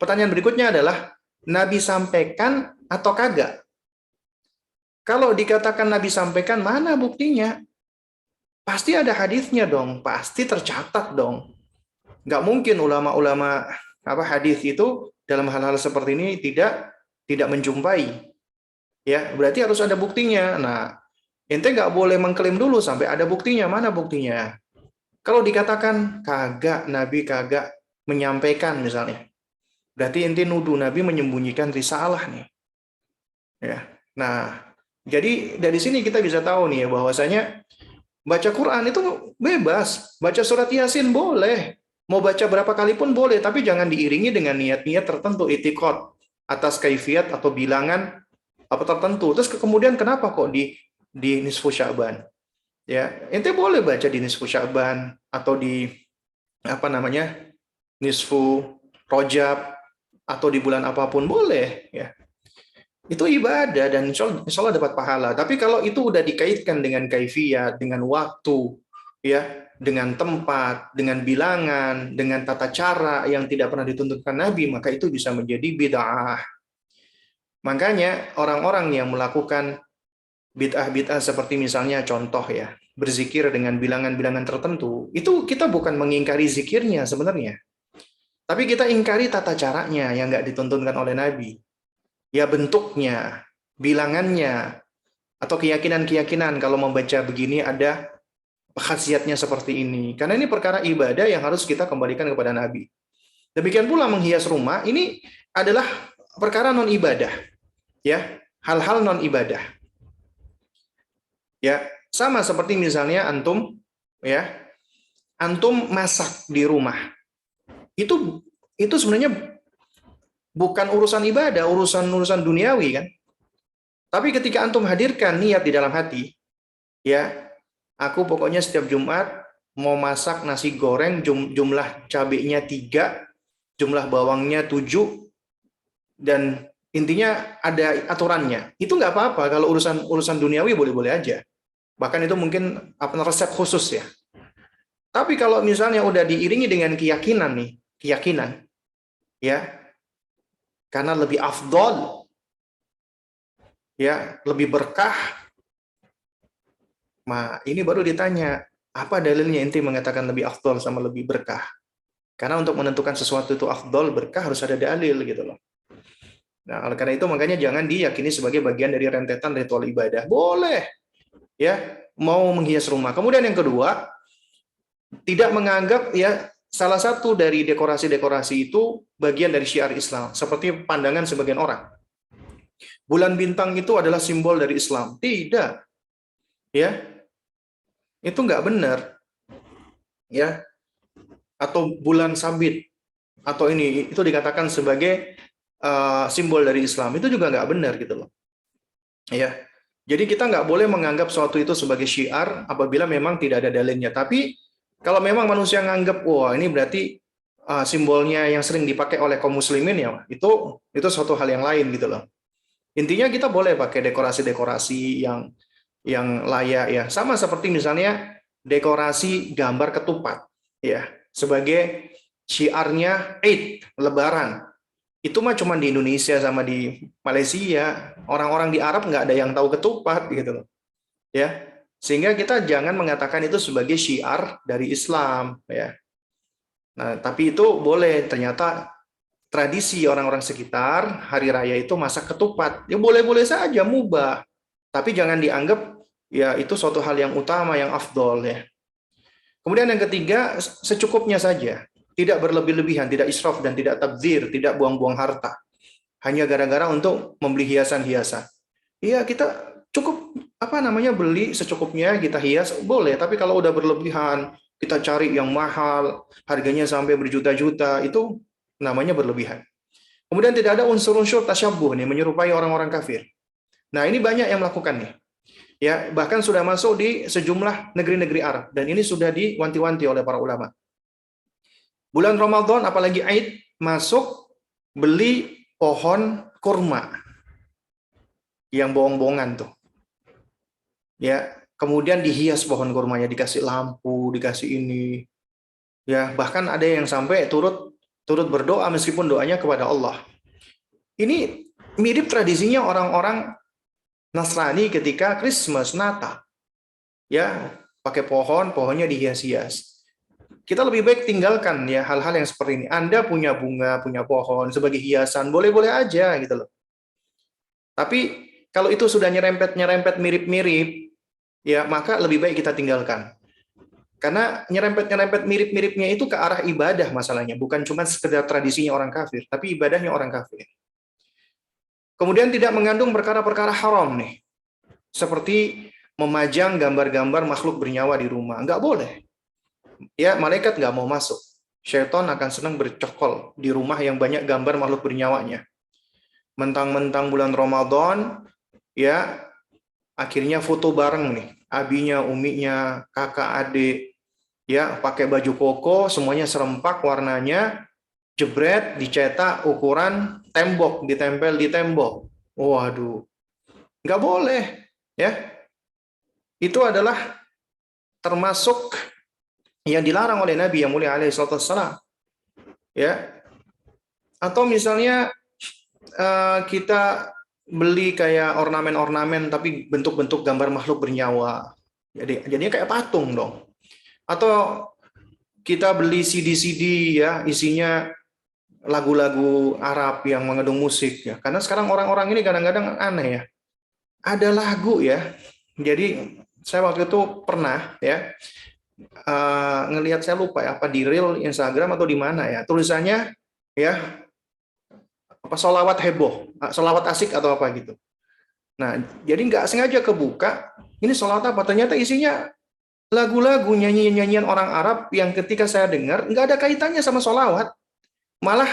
Speaker 2: Pertanyaan berikutnya adalah, Nabi sampaikan atau kagak? Kalau dikatakan Nabi sampaikan, mana buktinya? Pasti ada hadisnya dong, pasti tercatat dong. Nggak mungkin ulama-ulama hadis itu dalam hal-hal seperti ini tidak menjumpai. Ya, berarti harus ada buktinya. Nah, ente nggak boleh mengklaim dulu sampai ada buktinya. Mana buktinya? Kalau dikatakan kagak, Nabi kagak menyampaikan misalnya, berarti ente nuduh Nabi menyembunyikan risalah nih. Ya. Nah, jadi dari sini kita bisa tahu nih ya bahwasanya baca Quran itu bebas, baca surat Yasin boleh, mau baca berapa kali pun boleh, tapi jangan diiringi dengan niat-niat tertentu, i'tiqad atas kaifiat atau bilangan apa tertentu. Terus kemudian kenapa kok di nisfu Sya'ban? Ya, ente boleh baca di nisfu Sya'ban atau di nisfu Rajab atau di bulan apapun boleh, ya. Itu ibadah dan insya Allah dapat pahala. Tapi kalau itu udah dikaitkan dengan kaifiyat, dengan waktu, ya, dengan tempat, dengan bilangan, dengan tata cara yang tidak pernah dituntunkan Nabi, maka itu bisa menjadi bid'ah. Makanya orang-orang yang melakukan bid'ah-bid'ah seperti misalnya contoh ya, berzikir dengan bilangan-bilangan tertentu, itu kita bukan mengingkari zikirnya sebenarnya. Tapi kita ingkari tata caranya yang nggak dituntunkan oleh Nabi. Ya bentuknya, bilangannya, atau keyakinan-keyakinan kalau membaca begini ada khasiatnya seperti ini. Karena ini perkara ibadah yang harus kita kembalikan kepada Nabi. Demikian pula menghias rumah, ini adalah perkara non ibadah, ya, hal-hal non ibadah. Ya, sama seperti misalnya antum, ya, antum masak di rumah. Itu sebenarnya bukan urusan ibadah, urusan duniawi kan. Tapi ketika antum hadirkan niat di dalam hati, ya, aku pokoknya setiap Jumat mau masak nasi goreng, jumlah cabenya 3, jumlah bawangnya 7, dan intinya ada aturannya. Itu nggak apa-apa, kalau urusan duniawi boleh-boleh aja. Bahkan itu mungkin resep khusus ya. Tapi kalau misalnya udah diiringi dengan keyakinan nih, ya, karena lebih afdol, ya, lebih berkah, ini baru ditanya, apa dalilnya inti mengatakan lebih afdol sama lebih berkah? Karena untuk menentukan sesuatu itu afdol, berkah, harus ada dalil gitu loh. Nah, oleh karena itu makanya jangan diyakini sebagai bagian dari rentetan ritual ibadah. Boleh, ya, mau menghias rumah. Kemudian yang kedua, tidak menganggap ya salah satu dari dekorasi-dekorasi itu bagian dari syiar Islam, seperti pandangan sebagian orang. Bulan bintang itu adalah simbol dari Islam. Tidak. Ya. Itu nggak benar. Ya. Atau bulan sabit atau ini itu dikatakan sebagai simbol dari Islam. Itu juga nggak benar gitu loh. Ya. Jadi kita nggak boleh menganggap suatu itu sebagai syiar apabila memang tidak ada dalilnya. Tapi kalau memang manusia nganggap, wah ini berarti simbolnya yang sering dipakai oleh kaum muslimin, ya itu suatu hal yang lain gitu loh. Intinya kita boleh pakai dekorasi-dekorasi yang layak ya. Sama seperti misalnya dekorasi gambar ketupat ya, sebagai syiarnya Eid, Lebaran. Itu mah cuma di Indonesia sama di Malaysia. Orang-orang di Arab nggak ada yang tahu ketupat gitu loh. Ya. Sehingga kita jangan mengatakan itu sebagai syiar dari Islam ya. Nah, tapi itu boleh, ternyata tradisi orang-orang sekitar hari raya itu masak ketupat. Ya boleh-boleh saja, mubah. Tapi jangan dianggap ya itu suatu hal yang utama, yang afdol ya. Kemudian yang ketiga, secukupnya saja. Tidak berlebih-lebihan, tidak israf dan tidak tabdzir, tidak buang-buang harta. Hanya gara-gara untuk membeli hiasan-hiasan. Iya, kita cukup beli secukupnya, kita hias boleh, tapi kalau udah berlebihan, kita cari yang mahal, harganya sampai berjuta-juta, itu namanya berlebihan. Kemudian tidak ada unsur-unsur tasyabbuh nih, menyerupai orang-orang kafir. Nah, ini banyak yang melakukan nih. Ya, bahkan sudah masuk di sejumlah negeri-negeri Arab, dan ini sudah diwanti-wanti oleh para ulama. Bulan Ramadan apalagi Aid masuk, beli pohon kurma yang bohong-bohongan tuh. Ya, kemudian dihias pohon kurmanya, dikasih lampu, dikasih ini. Ya, bahkan ada yang sampai turut berdoa meskipun doanya kepada Allah. Ini mirip tradisinya orang-orang Nasrani ketika Christmas, Natal. Ya, pakai pohonnya dihias-hias. Kita lebih baik tinggalkan ya hal-hal yang seperti ini. Anda punya bunga, punya pohon sebagai hiasan, boleh-boleh aja gitu loh. Tapi kalau itu sudah nyerempet mirip-mirip, ya maka lebih baik kita tinggalkan. Karena nyerempet mirip-miripnya itu ke arah ibadah masalahnya, bukan cuma sekedar tradisinya orang kafir, tapi ibadahnya orang kafir. Kemudian tidak mengandung perkara-perkara haram nih, seperti memajang gambar-gambar makhluk bernyawa di rumah, nggak boleh. Ya, malaikat nggak mau masuk. Syaitan akan senang bercokol di rumah yang banyak gambar makhluk bernyawanya. Mentang-mentang bulan Ramadan, ya akhirnya foto bareng nih, abinya, uminya, kakak, adik, ya pakai baju koko, semuanya serempak warnanya, jebret, dicetak ukuran tembok, ditempel di tembok. Waduh, nggak boleh, ya. Itu adalah termasuk yang dilarang oleh Nabi yang mulia alaihi salatu wassalam. Ya. Atau misalnya kita beli kayak ornamen-ornamen tapi bentuk-bentuk gambar makhluk bernyawa. Jadinya kayak patung dong. Atau kita beli CD-CD ya, isinya lagu-lagu Arab yang mengandung musik ya. Karena sekarang orang-orang ini kadang-kadang aneh ya. Ada lagu ya. Jadi saya waktu itu pernah ya ngelihat, saya lupa ya, apa di reel Instagram atau di mana ya, tulisannya ya apa solawat heboh, solawat asik atau apa gitu. Nah, jadi nggak sengaja kebuka, ini solawat apa? Ternyata isinya lagu-lagu, nyanyian-nyanyian orang Arab yang ketika saya dengar nggak ada kaitannya sama solawat, malah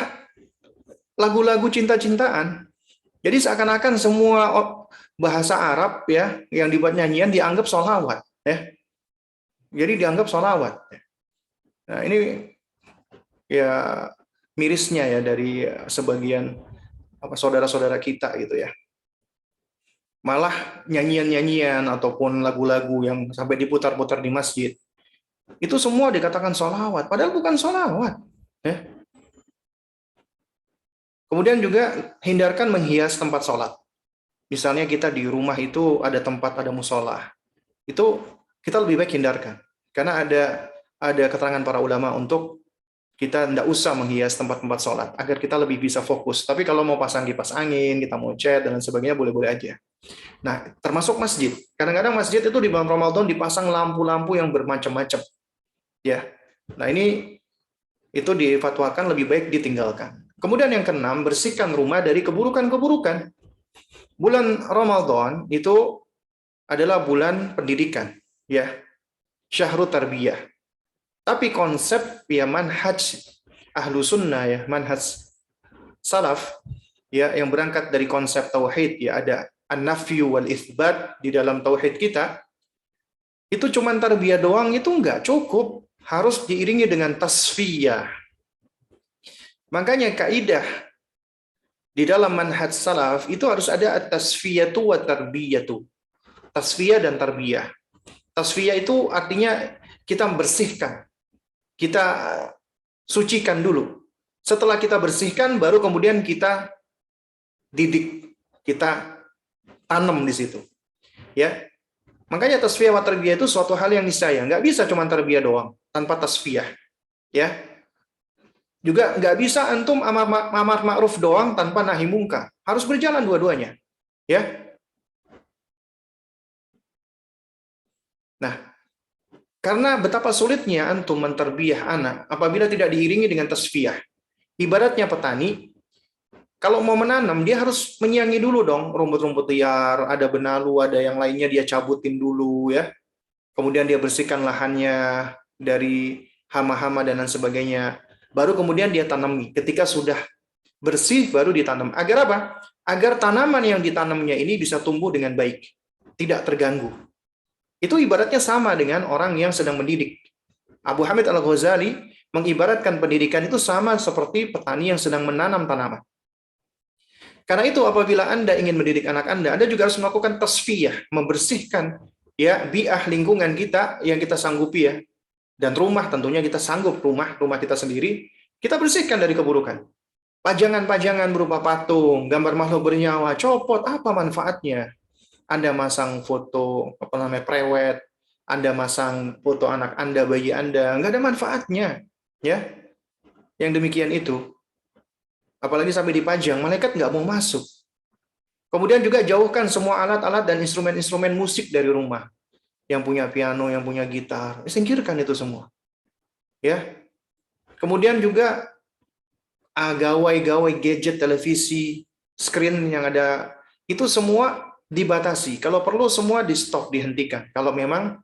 Speaker 2: lagu-lagu cinta-cintaan. Jadi seakan-akan semua bahasa Arab ya yang dibuat nyanyian dianggap solawat ya. Jadi dianggap solawat. Nah ini ya mirisnya ya dari sebagian saudara-saudara kita gitu ya. Malah nyanyian-nyanyian ataupun lagu-lagu yang sampai diputar-putar di masjid itu semua dikatakan solawat, padahal bukan solawat. Ya. Kemudian juga hindarkan menghias tempat sholat. Misalnya kita di rumah itu ada tempat, ada musola, itu kita lebih baik hindarkan. Karena ada keterangan para ulama untuk kita tidak usah menghias tempat-tempat sholat, agar kita lebih bisa fokus. Tapi kalau mau pasang kipas angin, kita mau cat, dan sebagainya, boleh-boleh aja. Nah, termasuk masjid. Kadang-kadang masjid itu di bulan Ramadan dipasang lampu-lampu yang bermacam-macam. Ya. Nah, itu difatwakan lebih baik ditinggalkan. Kemudian yang keenam, bersihkan rumah dari keburukan-keburukan. Bulan Ramadan itu adalah bulan pendidikan, ya, syahrut tarbiyah. Tapi konsep ya manhaj ahlu sunnah ya, manhaj salaf ya, yang berangkat dari konsep tauhid ya, ada an-nafyu wal itsbat di dalam tauhid kita. Itu cuma tarbiyah doang itu enggak cukup, harus diiringi dengan tasfiyah. Makanya kaidah di dalam manhaj salaf itu harus ada at-tasfiyatu wa tarbiyatu. Tasfiyah dan tarbiyah. Tasfiyah itu artinya kita bersihkan. Kita sucikan dulu. Setelah kita bersihkan, baru kemudian kita didik. Kita tanam di situ. Ya. Makanya tasfiyah wa tarbiyah itu suatu hal yang niscaya. Nggak bisa cuma tarbiyah doang, tanpa tasfiyah. Ya. Juga nggak bisa antum amar ma'ruf doang tanpa nahi mungkar. Harus berjalan dua-duanya. Ya. Nah, karena betapa sulitnya antum menterbiah anak apabila tidak diiringi dengan tasfiyah. Ibaratnya petani, kalau mau menanam, dia harus menyiangi dulu dong rumput-rumput liar, ada benalu, ada yang lainnya dia cabutin dulu ya. Kemudian dia bersihkan lahannya dari hama-hama dan lain sebagainya. Baru kemudian dia tanami. Ketika sudah bersih, baru ditanam. Agar apa? Agar tanaman yang ditanamnya ini bisa tumbuh dengan baik, tidak terganggu. Itu ibaratnya sama dengan orang yang sedang mendidik. Abu Hamid Al-Ghazali mengibaratkan pendidikan itu sama seperti petani yang sedang menanam tanaman. Karena itu apabila Anda ingin mendidik anak Anda juga harus melakukan tasfiyah, membersihkan ya bi'ah lingkungan kita yang kita sanggupi ya. Dan rumah tentunya kita sanggup, rumah kita sendiri, kita bersihkan dari keburukan. Pajangan-pajangan berupa patung, gambar makhluk bernyawa, copot, apa manfaatnya? Anda masang foto prewed, Anda masang foto anak Anda, bayi Anda, nggak ada manfaatnya, ya. Yang demikian itu, apalagi sampai dipajang, malaikat nggak mau masuk. Kemudian juga jauhkan semua alat-alat dan instrumen-instrumen musik dari rumah. Yang punya piano, yang punya gitar, singkirkan itu semua. Ya. Kemudian juga gawai-gawai gadget, televisi, screen yang ada, itu semua dibatasi. Kalau perlu semua di stop, dihentikan. Kalau memang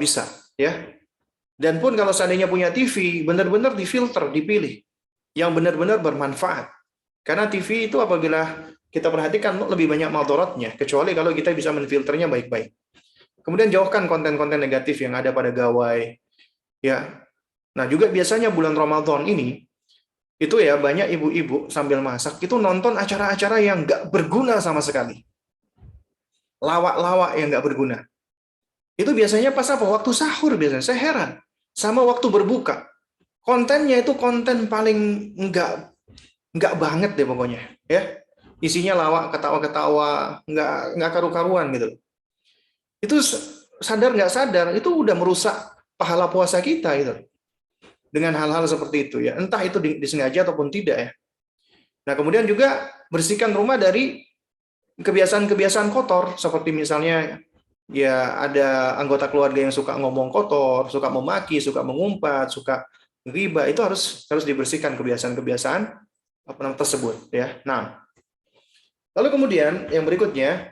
Speaker 2: bisa, ya. Dan pun kalau seandainya punya TV, benar-benar difilter, dipilih yang benar-benar bermanfaat. Karena TV itu apabila kita perhatikan lebih banyak madaratnya, kecuali kalau kita bisa menfilternya baik-baik. Kemudian jauhkan konten-konten negatif yang ada pada gawai. Ya. Nah, juga biasanya bulan Ramadan ini itu ya banyak ibu-ibu sambil masak itu nonton acara-acara yang nggak berguna sama sekali. Lawak-lawak yang nggak berguna. Itu biasanya pas apa? Waktu sahur biasanya. Saya heran. Sama waktu berbuka. Kontennya itu konten paling nggak banget deh pokoknya. Ya. Isinya lawak, ketawa-ketawa, nggak karu-karuan gitu. Itu sadar nggak sadar, itu udah merusak pahala puasa kita gitu. Dengan hal-hal seperti itu ya. Entah itu disengaja ataupun tidak ya. Nah, kemudian juga bersihkan rumah dari kebiasaan-kebiasaan kotor, seperti misalnya ya ada anggota keluarga yang suka ngomong kotor, suka memaki, suka mengumpat, suka riba, itu harus dibersihkan kebiasaan-kebiasaan tersebut ya. Nah, lalu kemudian yang berikutnya,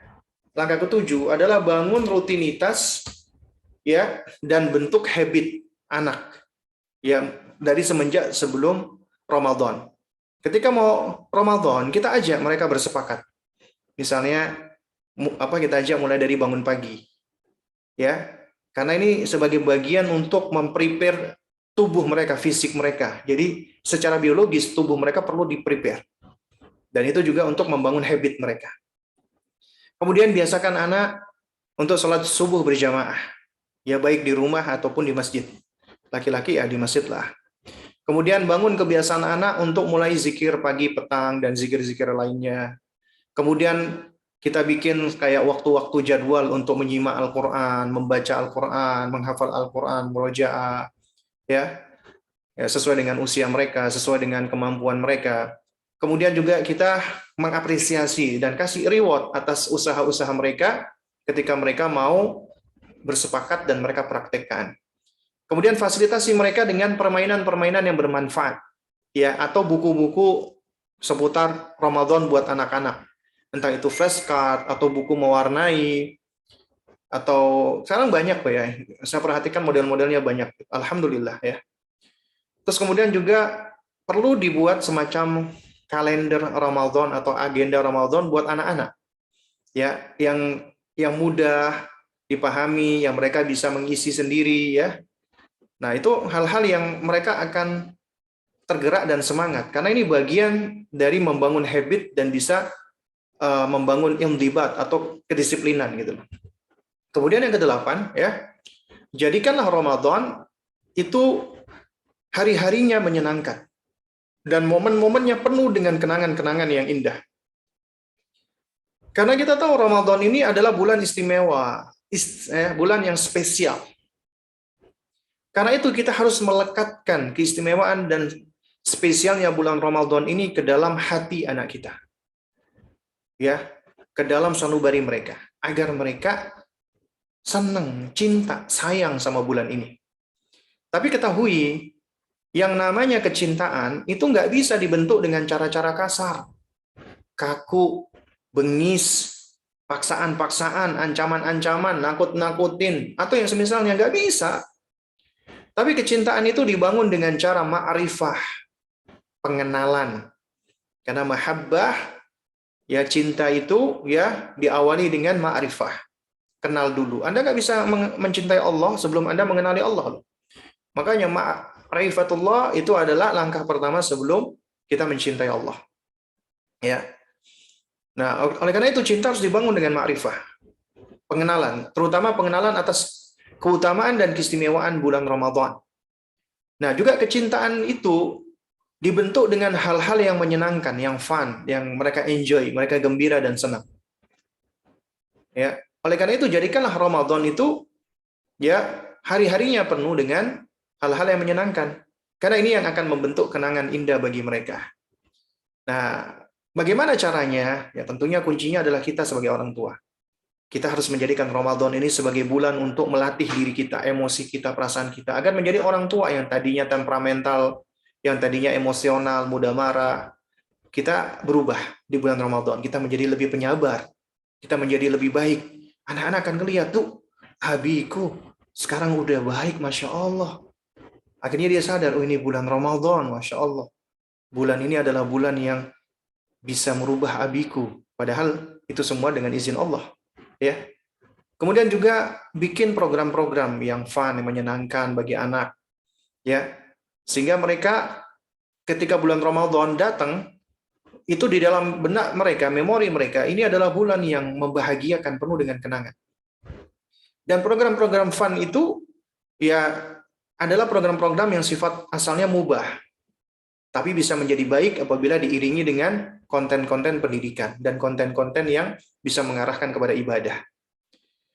Speaker 2: langkah ketujuh adalah bangun rutinitas ya dan bentuk habit anak ya dari semenjak sebelum Ramadan. Ketika mau Ramadan, kita ajak mereka bersepakat. Misalnya kita ajak mulai dari bangun pagi. Ya. Karena ini sebagai bagian untuk memprepare tubuh mereka, fisik mereka. Jadi secara biologis tubuh mereka perlu di-prepare. Dan itu juga untuk membangun habit mereka. Kemudian biasakan anak untuk sholat subuh berjamaah. Ya baik di rumah ataupun di masjid. Laki-laki ya di masjid lah. Kemudian bangun kebiasaan anak untuk mulai zikir pagi, petang, dan zikir-zikir lainnya. Kemudian kita bikin kayak waktu-waktu jadwal untuk menyimak Al-Quran, membaca Al-Quran, menghafal Al-Quran, murojaah, ya sesuai dengan usia mereka, sesuai dengan kemampuan mereka. Kemudian juga kita mengapresiasi dan kasih reward atas usaha-usaha mereka ketika mereka mau bersepakat dan mereka praktekkan. Kemudian fasilitasi mereka dengan permainan-permainan yang bermanfaat, ya, atau buku-buku seputar Ramadan buat anak-anak. Entah itu flashcard atau buku mewarnai, atau sekarang banyak Pak ya. Saya perhatikan model-modelnya banyak. Alhamdulillah ya. Terus kemudian juga perlu dibuat semacam kalender Ramadan atau agenda Ramadan buat anak-anak. Ya, yang mudah dipahami, yang mereka bisa mengisi sendiri ya. Nah, itu hal-hal yang mereka akan tergerak dan semangat karena ini bagian dari membangun habit dan bisa membangun intibat atau kedisiplinan gitu. Kemudian yang kedelapan ya, jadikanlah Ramadan itu hari-harinya menyenangkan dan momen-momennya penuh dengan kenangan-kenangan yang indah. Karena kita tahu Ramadan ini adalah bulan istimewa, bulan yang spesial. Karena itu kita harus melekatkan keistimewaan dan spesialnya bulan Ramadan ini ke dalam hati anak kita. Ya, ke dalam sanubari mereka agar mereka senang, cinta, sayang sama bulan ini. Tapi ketahui, yang namanya kecintaan itu nggak bisa dibentuk dengan cara-cara kasar, kaku, bengis, paksaan-paksaan, ancaman-ancaman, nakut-nakutin, atau yang semisalnya nggak bisa. Tapi kecintaan itu dibangun dengan cara ma'rifah, pengenalan. Karena mahabbah, ya cinta itu ya diawali dengan ma'rifah. Kenal dulu. Anda nggak bisa mencintai Allah sebelum Anda mengenali Allah. Makanya ma'rifatullah itu adalah langkah pertama sebelum kita mencintai Allah. Ya. Nah, oleh karena itu cinta harus dibangun dengan ma'rifah. Pengenalan, terutama pengenalan atas keutamaan dan keistimewaan bulan Ramadan. Nah, juga kecintaan itu dibentuk dengan hal-hal yang menyenangkan, yang fun, yang mereka enjoy, mereka gembira dan senang. Ya, oleh karena itu jadikanlah Ramadan itu ya hari-harinya penuh dengan hal-hal yang menyenangkan. Karena ini yang akan membentuk kenangan indah bagi mereka. Nah, bagaimana caranya? Ya, tentunya kuncinya adalah kita sebagai orang tua. Kita harus menjadikan Ramadan ini sebagai bulan untuk melatih diri kita, emosi kita, perasaan kita, agar menjadi orang tua yang tadinya temperamental, yang tadinya emosional, mudah marah. Kita berubah di bulan Ramadan. Kita menjadi lebih penyabar. Kita menjadi lebih baik. Anak-anak akan ngelihat tuh, abiku sekarang udah baik, Masya Allah. Akhirnya dia sadar, oh ini bulan Ramadan, Masya Allah. Bulan ini adalah bulan yang bisa merubah abiku. Padahal itu semua dengan izin Allah. Ya. Kemudian juga bikin program-program yang fun, yang menyenangkan bagi anak. Ya. Sehingga mereka ketika bulan Ramadan datang, itu di dalam benak mereka, memori mereka, ini adalah bulan yang membahagiakan, penuh dengan kenangan. Dan program-program fun itu ya adalah program-program yang sifat asalnya mubah, tapi bisa menjadi baik apabila diiringi dengan konten-konten pendidikan dan konten-konten yang bisa mengarahkan kepada ibadah.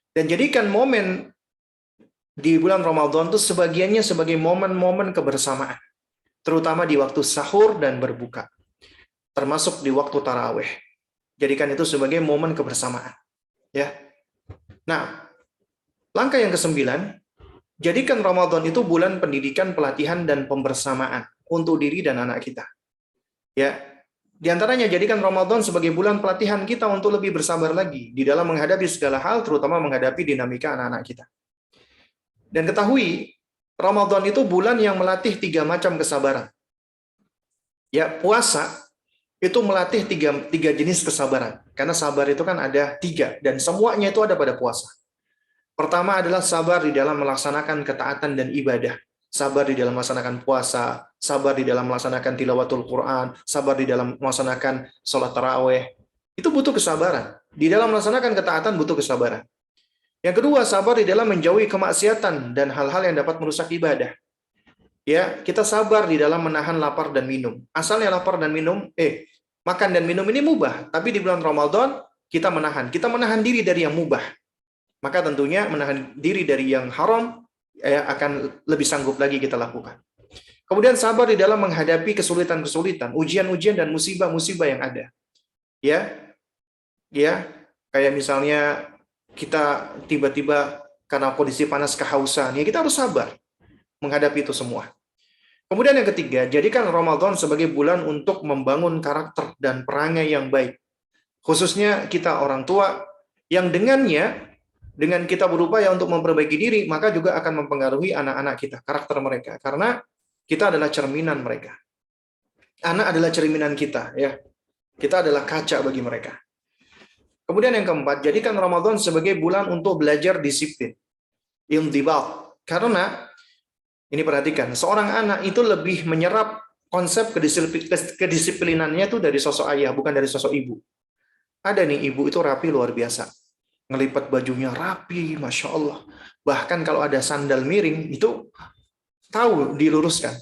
Speaker 2: Dan jadikan momen di bulan Ramadan itu sebagiannya sebagai momen-momen kebersamaan, terutama di waktu sahur dan berbuka, termasuk di waktu tarawih. Jadikan itu sebagai momen kebersamaan. Ya. Nah, Langkah yang kesembilan, jadikan Ramadan itu bulan pendidikan, pelatihan, dan pembersamaan untuk diri dan anak kita. Ya, di antaranya jadikan Ramadan sebagai bulan pelatihan kita untuk lebih bersabar lagi di dalam menghadapi segala hal, terutama menghadapi dinamika anak-anak kita. Dan ketahui, Ramadan itu bulan yang melatih 3 macam kesabaran. Ya, puasa itu melatih tiga jenis kesabaran. Karena sabar itu kan ada 3, dan semuanya itu ada pada puasa. Pertama adalah sabar di dalam melaksanakan ketaatan dan ibadah. Sabar di dalam melaksanakan puasa, sabar di dalam melaksanakan tilawatul Quran, sabar di dalam melaksanakan sholat taraweh. Itu butuh kesabaran. Di dalam melaksanakan ketaatan butuh kesabaran. Yang kedua, sabar di dalam menjauhi kemaksiatan dan hal-hal yang dapat merusak ibadah. Ya, kita sabar di dalam menahan lapar dan minum. Asalnya lapar dan minum, makan dan minum ini mubah, tapi di bulan Ramadan kita menahan diri dari yang mubah. Maka tentunya menahan diri dari yang haram akan lebih sanggup lagi kita lakukan. Kemudian sabar di dalam menghadapi kesulitan-kesulitan, ujian-ujian dan musibah-musibah yang ada. Ya, kayak misalnya kita tiba-tiba karena kondisi panas kehausan, ya kita harus sabar menghadapi itu semua. Kemudian yang ketiga, jadikan Ramadan sebagai bulan untuk membangun karakter dan perangai yang baik. Khususnya kita orang tua yang dengan kita berupaya untuk memperbaiki diri, maka juga akan mempengaruhi anak-anak kita, karakter mereka. Karena kita adalah cerminan mereka. Anak adalah cerminan kita, ya. Kita adalah kaca bagi mereka. Kemudian yang keempat, jadikan Ramadan sebagai bulan untuk belajar disiplin. Intibat. Karena, ini perhatikan, seorang anak itu lebih menyerap konsep kedisiplinannya itu dari sosok ayah, bukan dari sosok ibu. Ada nih, ibu itu rapi luar biasa. Ngelipat bajunya rapi, Masya Allah. Bahkan kalau ada sandal miring, itu tahu diluruskan.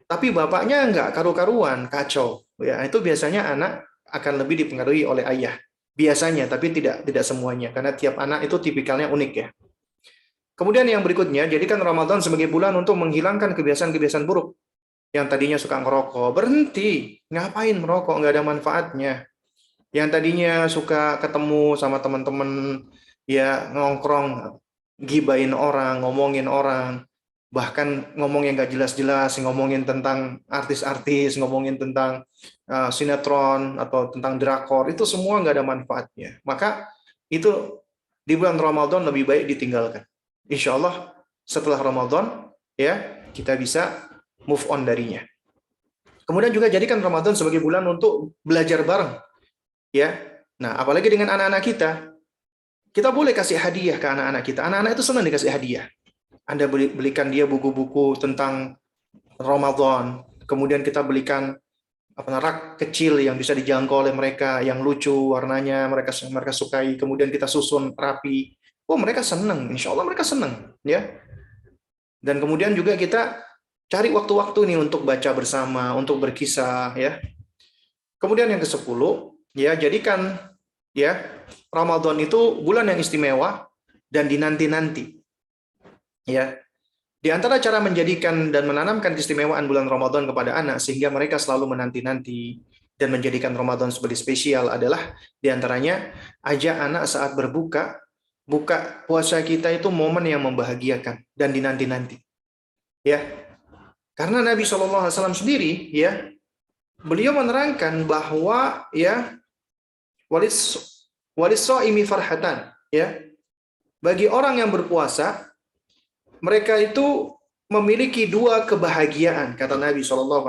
Speaker 2: Tapi bapaknya enggak, karu-karuan, kacau. Ya, itu biasanya anak akan lebih dipengaruhi oleh ayah. Biasanya, tapi tidak semuanya. Karena tiap anak itu tipikalnya unik ya. Kemudian yang berikutnya, jadikan Ramadan sebagai bulan untuk menghilangkan kebiasaan-kebiasaan buruk. Yang tadinya suka ngerokok, berhenti. Ngapain merokok? Nggak ada manfaatnya. Yang tadinya suka ketemu sama teman-teman, ya nongkrong, gibain orang, ngomongin orang, bahkan ngomong yang nggak jelas-jelas, ngomongin tentang artis-artis, ngomongin tentang sinetron atau tentang drakor, itu semua nggak ada manfaatnya. Maka itu di bulan Ramadan lebih baik ditinggalkan. Insya Allah setelah Ramadan ya kita bisa move on darinya. Kemudian juga jadikan Ramadan sebagai bulan untuk belajar bareng. Ya, nah apalagi dengan anak-anak kita boleh kasih hadiah ke anak-anak kita. Anak-anak itu senang dikasih hadiah. Anda belikan dia buku-buku tentang Ramadan. Kemudian kita belikan rak kecil yang bisa dijangkau oleh mereka, yang lucu warnanya mereka sukai. Kemudian kita susun rapi. Oh mereka senang. Insya Allah mereka senang. Ya. Dan kemudian juga kita cari waktu-waktu nih untuk baca bersama, untuk berkisah. Ya. Kemudian yang ke-10. Ya, jadikan ya Ramadan itu bulan yang istimewa dan dinanti-nanti. Ya. Di antara cara menjadikan dan menanamkan keistimewaan bulan Ramadan kepada anak sehingga mereka selalu menanti-nanti dan menjadikan Ramadan sebagai spesial adalah di antaranya ajak anak saat buka puasa kita itu momen yang membahagiakan dan dinanti-nanti. Ya. Karena Nabi SAW sendiri ya beliau menerangkan bahwa ya walis-shaimi farhatan ya. Bagi orang yang berpuasa mereka itu memiliki 2 kebahagiaan kata Nabi SAW.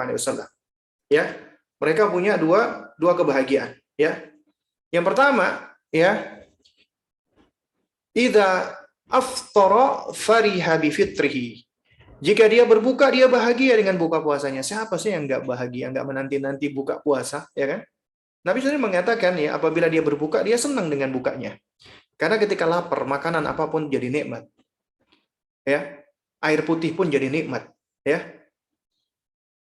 Speaker 2: Ya. Mereka punya dua kebahagiaan ya. Yang pertama ya idza aftara fariha bi fitrihi. Jika dia berbuka dia bahagia dengan buka puasanya. Siapa sih yang enggak bahagia, enggak menanti-nanti buka puasa, ya kan? Nabi sendiri mengatakan ya, apabila dia berbuka, dia senang dengan bukanya. Karena ketika lapar, makanan apapun jadi nikmat. Ya, air putih pun jadi nikmat. Ya.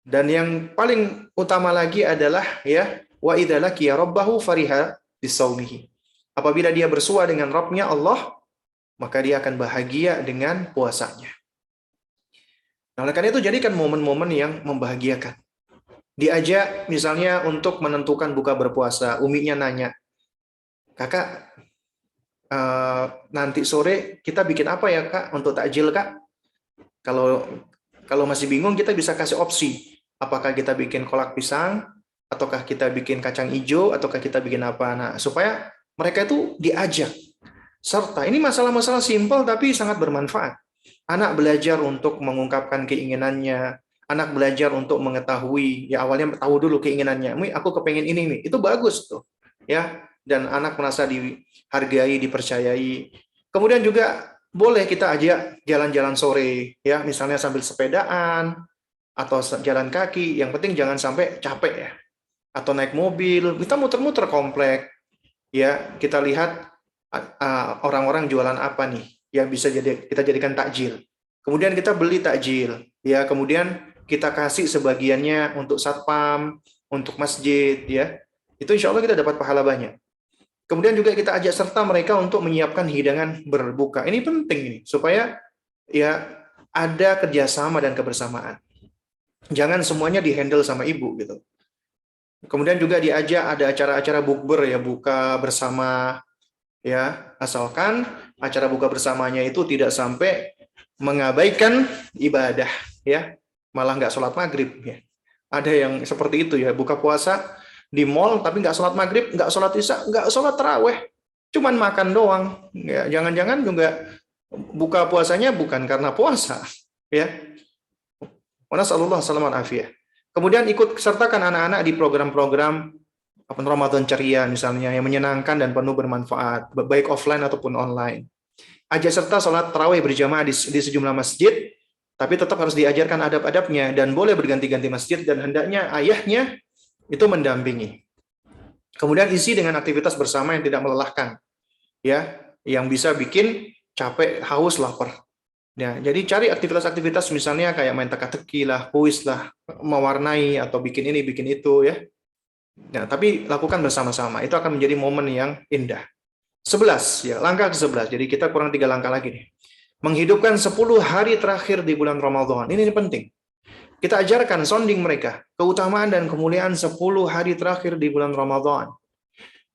Speaker 2: Dan yang paling utama lagi adalah ya, wa idza laqiya rabbahu fariha bisaumihi. Apabila dia bersua dengan Rabb-nya Allah, maka dia akan bahagia dengan puasanya. Nah, oleh karena itu jadikan momen-momen yang membahagiakan. Diajak misalnya untuk menentukan buka berpuasa, uminya nanya, kakak nanti sore kita bikin apa ya Kak untuk takjil Kak? Kalau masih bingung kita bisa kasih opsi. Apakah kita bikin kolak pisang, ataukah kita bikin kacang hijau, ataukah kita bikin apa? Nah, supaya mereka itu diajak. Serta ini masalah-masalah simpel tapi sangat bermanfaat. Anak belajar untuk mengungkapkan keinginannya, anak belajar untuk mengetahui, ya awalnya tahu dulu keinginannya. Aku kepengen ini nih, itu bagus tuh, ya. Dan anak merasa dihargai, dipercayai. Kemudian juga boleh kita ajak jalan-jalan sore, ya, misalnya sambil sepedaan atau jalan kaki. Yang penting jangan sampai capek ya. Atau naik mobil, kita muter-muter komplek, ya. Kita lihat orang-orang jualan apa nih yang bisa kita jadikan takjil. Kemudian kita beli takjil, ya. Kemudian kita kasih sebagiannya untuk satpam, untuk masjid, ya. Itu insya Allah kita dapat pahala banyak. Kemudian juga kita ajak serta mereka untuk menyiapkan hidangan berbuka. Ini penting nih, supaya ya ada kerjasama dan kebersamaan. Jangan semuanya dihandle sama ibu gitu. Kemudian juga diajak ada acara-acara bukber ya, buka bersama ya, asalkan acara buka bersamanya itu tidak sampai mengabaikan ibadah ya, malah nggak sholat maghrib ya. Ada yang seperti itu ya, buka puasa di mall tapi nggak sholat maghrib, nggak sholat isya, nggak sholat taraweh, cuman makan doang ya. Jangan-jangan juga buka puasanya bukan karena puasa ya. Nasallallahu salaman afiyah. Kemudian ikut sertakan anak-anak di program-program Ramadan ceria misalnya yang menyenangkan dan penuh bermanfaat, baik offline ataupun online. Ajak serta sholat tarawih berjamaah di sejumlah masjid, tapi tetap harus diajarkan adab-adabnya dan boleh berganti-ganti masjid dan hendaknya ayahnya itu mendampingi. Kemudian isi dengan aktivitas bersama yang tidak melelahkan, ya, yang bisa bikin capek, haus, lapar. Ya, jadi cari aktivitas-aktivitas misalnya kayak main teka-teki lah, kuis lah, mewarnai atau bikin ini, bikin itu ya. Nah, tapi lakukan bersama-sama, itu akan menjadi momen yang indah. 11 ya, langkah ke-11. Jadi kita kurang 3 langkah lagi nih. Menghidupkan 10 hari terakhir di bulan Ramadan. Ini penting. Kita ajarkan, sounding mereka keutamaan dan kemuliaan 10 hari terakhir di bulan Ramadan.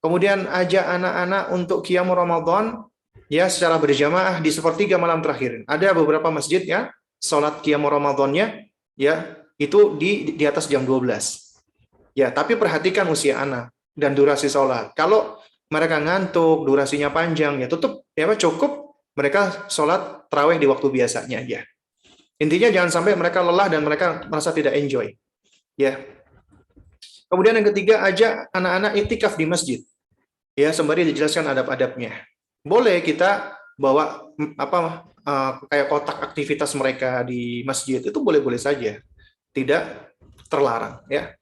Speaker 2: Kemudian ajak anak-anak untuk qiyam Ramadan ya secara berjamaah di sepertiga malam terakhir. Ada beberapa masjid ya, salat qiyam Ramadannya ya itu di atas jam 12. Ya, tapi perhatikan usia anak dan durasi salat. Kalau mereka ngantuk, durasinya panjang, ya tutup ya cukup mereka salat tarawih di waktu biasanya aja. Intinya jangan sampai mereka lelah dan mereka merasa tidak enjoy. Ya. Kemudian yang ketiga, ajak anak-anak iktikaf di masjid. Ya, sembari dijelaskan adab-adabnya. Boleh kita bawa kayak kotak aktivitas mereka di masjid, itu boleh-boleh saja. Tidak terlarang, ya.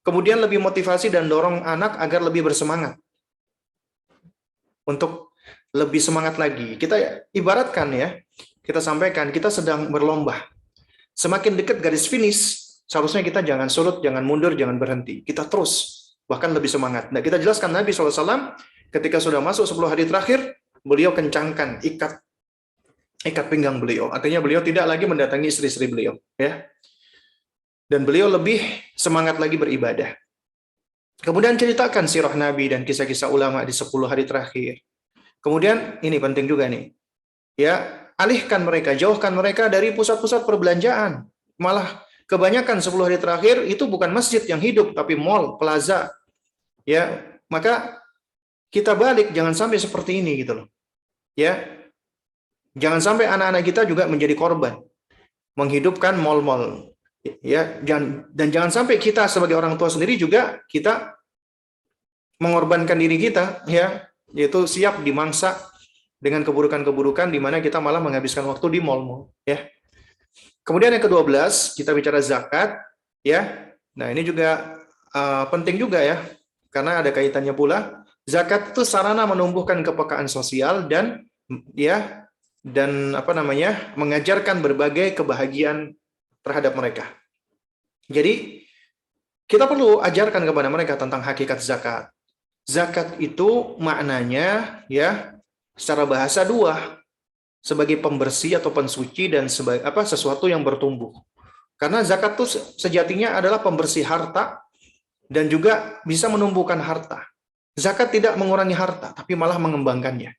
Speaker 2: Kemudian lebih motivasi dan dorong anak agar lebih bersemangat. Untuk lebih semangat lagi. Kita ibaratkan ya, kita sampaikan, kita sedang berlomba. Semakin dekat garis finish, seharusnya kita jangan surut, jangan mundur, jangan berhenti. Kita terus, bahkan lebih semangat. Nah, kita jelaskan Nabi SAW, ketika sudah masuk 10 hari terakhir, beliau kencangkan ikat pinggang beliau. Artinya beliau tidak lagi mendatangi istri-istri beliau. Ya. Dan beliau lebih semangat lagi beribadah. Kemudian ceritakan sirah Nabi dan kisah-kisah ulama di 10 hari terakhir. Kemudian, ini penting juga nih. Ya, alihkan mereka, jauhkan mereka dari pusat-pusat perbelanjaan. Malah kebanyakan 10 hari terakhir itu bukan masjid yang hidup, tapi mall, plaza. Ya, maka kita balik, jangan sampai seperti ini gitu loh. Ya, jangan sampai anak-anak kita juga menjadi korban menghidupkan mall-mall. Ya, dan jangan sampai kita sebagai orang tua sendiri juga kita mengorbankan diri kita, ya, yaitu siap dimangsa dengan keburukan-keburukan di mana kita malah menghabiskan waktu di mall-mall, ya. Kemudian yang ke-12, kita bicara zakat, ya. Nah, ini juga penting juga ya, karena ada kaitannya pula. Zakat itu sarana menumbuhkan kepekaan sosial dan mengajarkan berbagai kebahagiaan terhadap mereka. Jadi kita perlu ajarkan kepada mereka tentang hakikat zakat. Zakat itu maknanya ya secara bahasa dua, sebagai pembersih atau pensuci dan sebagai sesuatu yang bertumbuh. Karena zakat itu sejatinya adalah pembersih harta dan juga bisa menumbuhkan harta. Zakat tidak mengurangi harta, tapi malah mengembangkannya.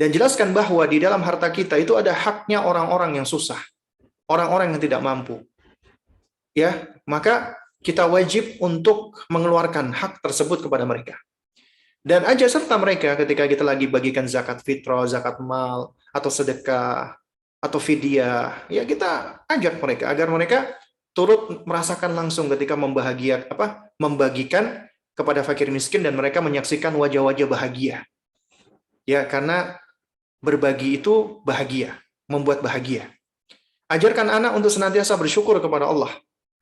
Speaker 2: Dan jelaskan bahwa di dalam harta kita itu ada haknya orang-orang yang susah, orang-orang yang tidak mampu. Ya, maka kita wajib untuk mengeluarkan hak tersebut kepada mereka. Dan ajak serta mereka ketika kita lagi bagikan zakat fitrah, zakat mal, atau sedekah, atau fidyah, ya kita ajak mereka agar mereka turut merasakan langsung ketika membagikan kepada fakir miskin dan mereka menyaksikan wajah-wajah bahagia. Ya, karena berbagi itu bahagia, membuat bahagia. Ajarkan anak untuk senantiasa bersyukur kepada Allah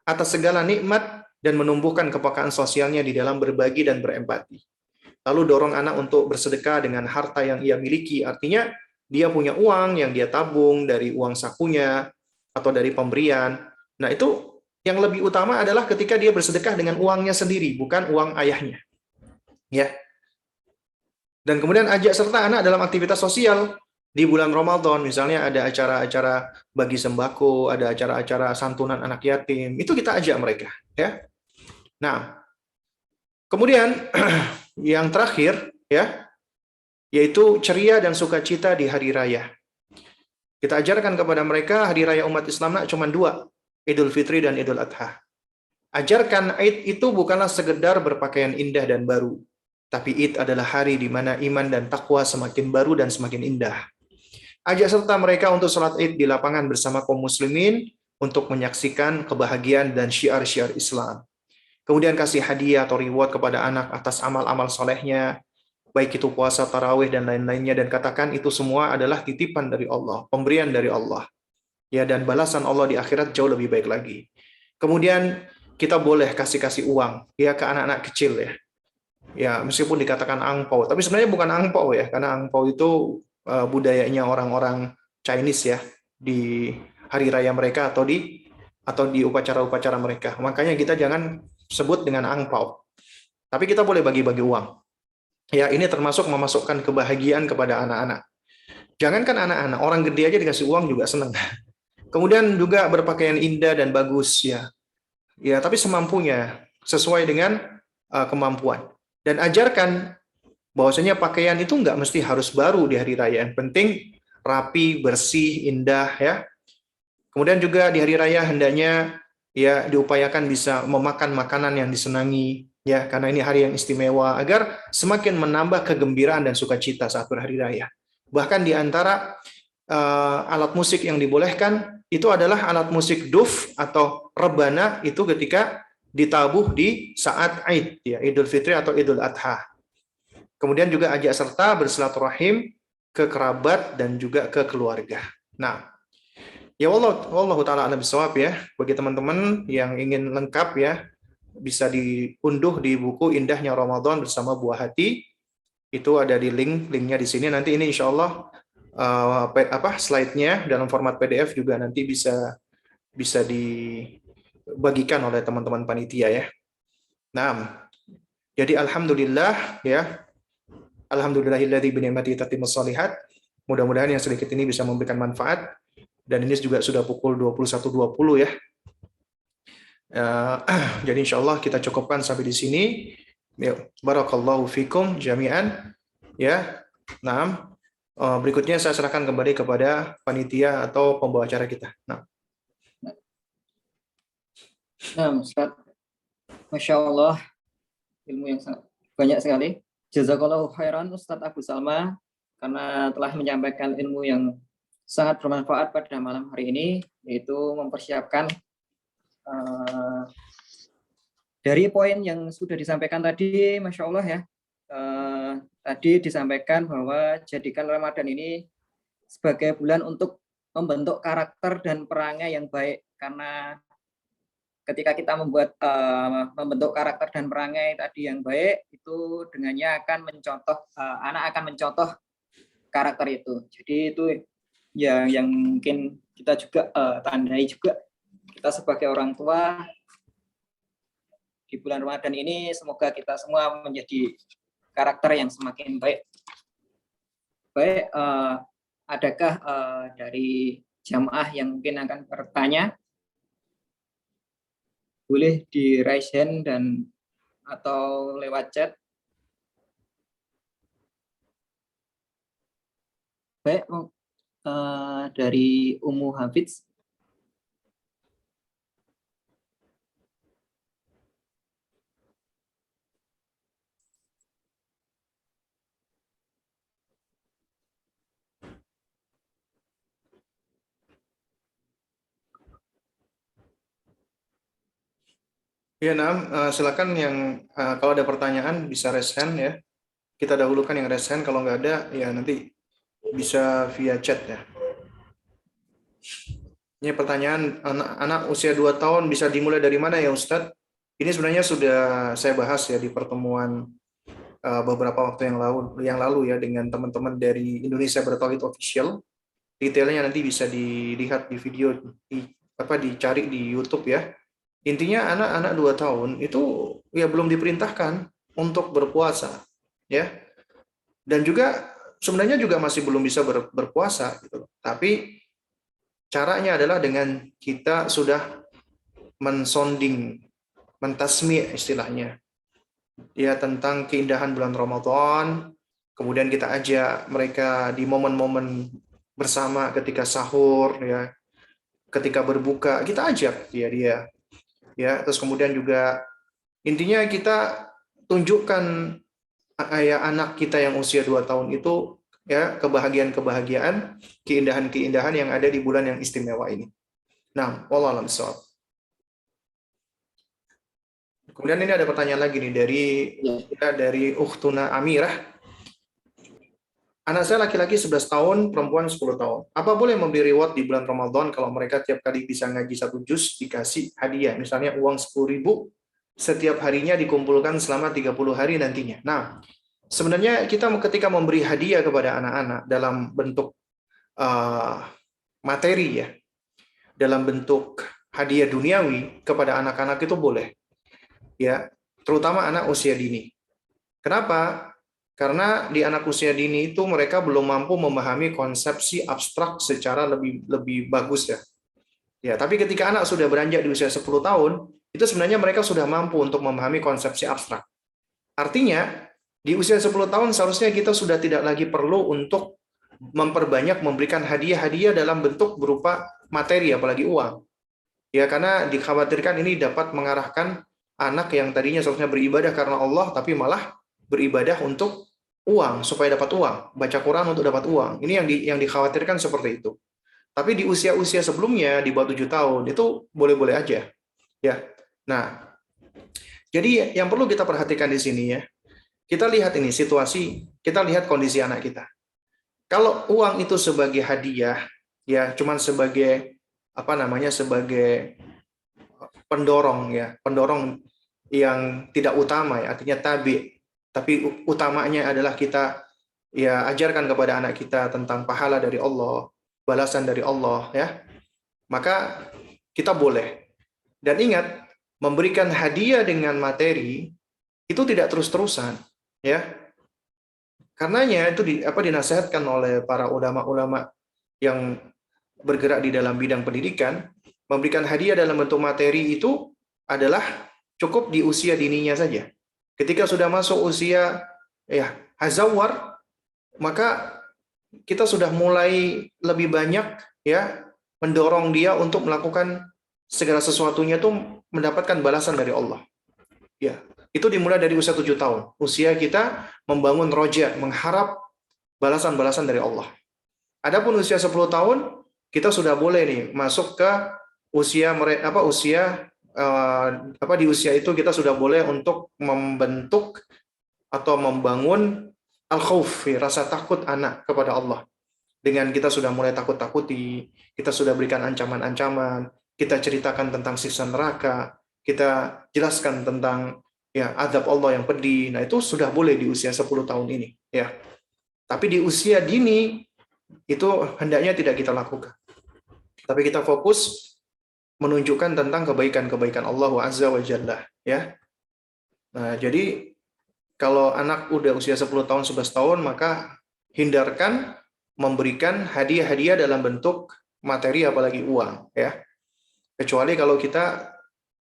Speaker 2: atas segala nikmat dan menumbuhkan kepekaan sosialnya di dalam berbagi dan berempati. Lalu dorong anak untuk bersedekah dengan harta yang ia miliki, artinya dia punya uang yang dia tabung dari uang sakunya atau dari pemberian. Nah, itu yang lebih utama adalah ketika dia bersedekah dengan uangnya sendiri, bukan uang ayahnya. Ya. Dan kemudian ajak serta anak dalam aktivitas sosial di bulan Ramadan, misalnya ada acara-acara bagi sembako, ada acara-acara santunan anak yatim, itu kita ajak mereka, ya. Nah, kemudian yang terakhir, ya, yaitu ceria dan sukacita di hari raya. Kita ajarkan kepada mereka hari raya umat Islam cuma 2, Idul Fitri dan Idul Adha. Ajarkan Id itu bukanlah sekedar berpakaian indah dan baru, tapi Id adalah hari di mana iman dan takwa semakin baru dan semakin indah. Ajak serta mereka untuk sholat Id di lapangan bersama kaum muslimin untuk menyaksikan kebahagiaan dan syiar-syiar Islam. Kemudian kasih hadiah atau reward kepada anak atas amal-amal solehnya, baik itu puasa, tarawih, dan lain-lainnya, dan katakan itu semua adalah titipan dari Allah, pemberian dari Allah. Ya, dan balasan Allah di akhirat jauh lebih baik lagi. Kemudian kita boleh kasih uang ya ke anak-anak kecil ya. Ya, meskipun dikatakan angpau, tapi sebenarnya bukan angpau ya, karena angpau itu budayanya orang-orang Chinese ya, di hari raya mereka atau di upacara-upacara mereka. Makanya kita jangan sebut dengan angpau. Tapi kita boleh bagi-bagi uang. Ya, ini termasuk memasukkan kebahagiaan kepada anak-anak. Jangankan anak-anak, orang gede aja dikasih uang juga senang. Kemudian juga berpakaian indah dan bagus ya. Ya, tapi semampunya, sesuai dengan kemampuan. Dan ajarkan bahwasanya pakaian itu nggak mesti harus baru di hari raya. Yang penting rapi, bersih, indah ya. Kemudian juga di hari raya hendaknya ya diupayakan bisa memakan makanan yang disenangi ya, karena ini hari yang istimewa agar semakin menambah kegembiraan dan sukacita saat berhari raya. Bahkan di antara alat musik yang dibolehkan itu adalah alat musik duf atau rebana, itu ketika ditabuh di saat Id ya, Idul Fitri atau Idul Adha. Kemudian juga ajak serta bersilaturahim ke kerabat dan juga ke keluarga. Nah, ya wallahu taala alam bisawab ya. Bagi teman-teman yang ingin lengkap ya, bisa diunduh di buku Indahnya Ramadan bersama Buah Hati. Itu ada di linknya di sini. Nanti ini insya Allah slide-nya dalam format PDF juga nanti bisa dibagikan oleh teman-teman panitia ya. Nah, jadi alhamdulillah ya. Alhamdulillahilladzi bi ni'matihi tatimmus shalihat. Mudah-mudahan yang sedikit ini bisa memberikan manfaat. Dan ini juga sudah pukul 21.20 ya. Jadi insya Allah kita cukupkan sampai di sini. Barakallahu fikum jami'an. Ya, nah, berikutnya saya serahkan kembali kepada panitia atau pembawa acara kita. Nah,
Speaker 1: Ustaz, Masya Allah, ilmu yang sangat banyak sekali. Jazakallahu khairan Ustaz Abu Salma, karena telah menyampaikan ilmu yang sangat bermanfaat pada malam hari ini, yaitu mempersiapkan dari poin yang sudah disampaikan tadi, Masya Allah ya. Tadi disampaikan bahwa jadikan Ramadan ini sebagai bulan untuk membentuk karakter dan perangai yang baik, karena ketika kita membentuk karakter dan perangai tadi yang baik, itu dengannya akan mencontoh, anak akan mencontoh karakter itu. Jadi itu yang mungkin kita juga tandai juga, kita sebagai orang tua di bulan Ramadan ini, semoga kita semua menjadi karakter yang semakin baik. Baik, adakah dari jamaah yang mungkin akan bertanya? Boleh di raise hand dan atau lewat chat. Baik, dari Ummu Hafiz.
Speaker 2: Ya, silakan yang kalau ada pertanyaan bisa raise hand ya. Kita dahulukan yang raise hand, kalau nggak ada ya nanti bisa via chat ya. Ini pertanyaan, anak usia 2 tahun bisa dimulai dari mana ya Ustadz? Ini sebenarnya sudah saya bahas ya di pertemuan beberapa waktu yang lalu ya dengan teman-teman dari Indonesia Bertauhid Official. Detailnya nanti bisa dilihat di video, dicari di YouTube ya. Intinya anak-anak 2 tahun itu ya belum diperintahkan untuk berpuasa ya. Dan juga sebenarnya juga masih belum bisa berpuasa gitu. Tapi caranya adalah dengan kita sudah mensonding, mentasmi istilahnya, ya, tentang keindahan bulan Ramadan. Kemudian kita ajak mereka di momen-momen bersama ketika sahur, ya, ketika berbuka, kita ajak dia, ya. Terus kemudian juga intinya kita tunjukkan ya anak kita yang usia 2 tahun itu ya kebahagiaan-kebahagiaan, keindahan-keindahan yang ada di bulan yang istimewa ini. Nah, wallahu a'lam bishawab. Kemudian ini ada pertanyaan lagi nih dari Ukhtuna Amirah. Anak saya laki-laki 11 tahun, perempuan 10 tahun. Apa boleh memberi reward di bulan Ramadan kalau mereka tiap kali bisa ngaji 1 juz dikasih hadiah, misalnya uang 10.000 setiap harinya dikumpulkan selama 30 hari nantinya. Nah, sebenarnya kita ketika memberi hadiah kepada anak-anak dalam bentuk materi ya, dalam bentuk hadiah duniawi kepada anak-anak itu boleh. Ya, terutama anak usia dini. Kenapa? Karena di anak usia dini itu mereka belum mampu memahami konsepsi abstrak secara lebih bagus ya. Ya, tapi ketika anak sudah beranjak di usia 10 tahun, itu sebenarnya mereka sudah mampu untuk memahami konsepsi abstrak. Artinya, di usia 10 tahun seharusnya kita sudah tidak lagi perlu untuk memperbanyak memberikan hadiah-hadiah dalam bentuk berupa materi, apalagi uang. Ya, karena dikhawatirkan ini dapat mengarahkan anak yang tadinya seharusnya beribadah karena Allah, tapi malah beribadah untuk uang, supaya dapat uang, baca Quran untuk dapat uang. Ini yang dikhawatirkan seperti itu. Tapi di usia-usia sebelumnya, di bawah 7 tahun, itu boleh-boleh aja. Ya. Nah, jadi yang perlu kita perhatikan di sini ya, kita lihat ini situasi, kita lihat kondisi anak kita. Kalau uang itu sebagai hadiah, ya cuman sebagai sebagai pendorong ya, pendorong yang tidak utama ya, artinya tabi. Tapi utamanya adalah kita ya ajarkan kepada anak kita tentang pahala dari Allah, balasan dari Allah ya. Maka kita boleh. Dan ingat, memberikan hadiah dengan materi itu tidak terus-terusan ya. Karenanya itu dinasihatkan oleh para ulama-ulama yang bergerak di dalam bidang pendidikan, memberikan hadiah dalam bentuk materi itu adalah cukup di usia dininya saja. Ketika sudah masuk usia ya hazawar, maka kita sudah mulai lebih banyak ya mendorong dia untuk melakukan segala sesuatunya itu mendapatkan balasan dari Allah. Ya, itu dimulai dari usia 7 tahun. Usia kita membangun roja, mengharap balasan-balasan dari Allah. Adapun usia 10 tahun, kita sudah boleh nih masuk ke usia di usia itu kita sudah boleh untuk membentuk atau membangun al-khauf, rasa takut anak kepada Allah. Dengan kita sudah mulai takut-takuti, kita sudah berikan ancaman-ancaman, kita ceritakan tentang siksa neraka, kita jelaskan tentang ya azab Allah yang pedih. Nah, itu sudah boleh di usia 10 tahun ini, ya. Tapi di usia dini itu hendaknya tidak kita lakukan. Tapi kita fokus menunjukkan tentang kebaikan-kebaikan Allah Azza wa Jalla, ya. Nah, jadi kalau anak udah usia 10 tahun, 11 tahun, maka hindarkan memberikan hadiah-hadiah dalam bentuk materi apalagi uang, ya. Kecuali kalau kita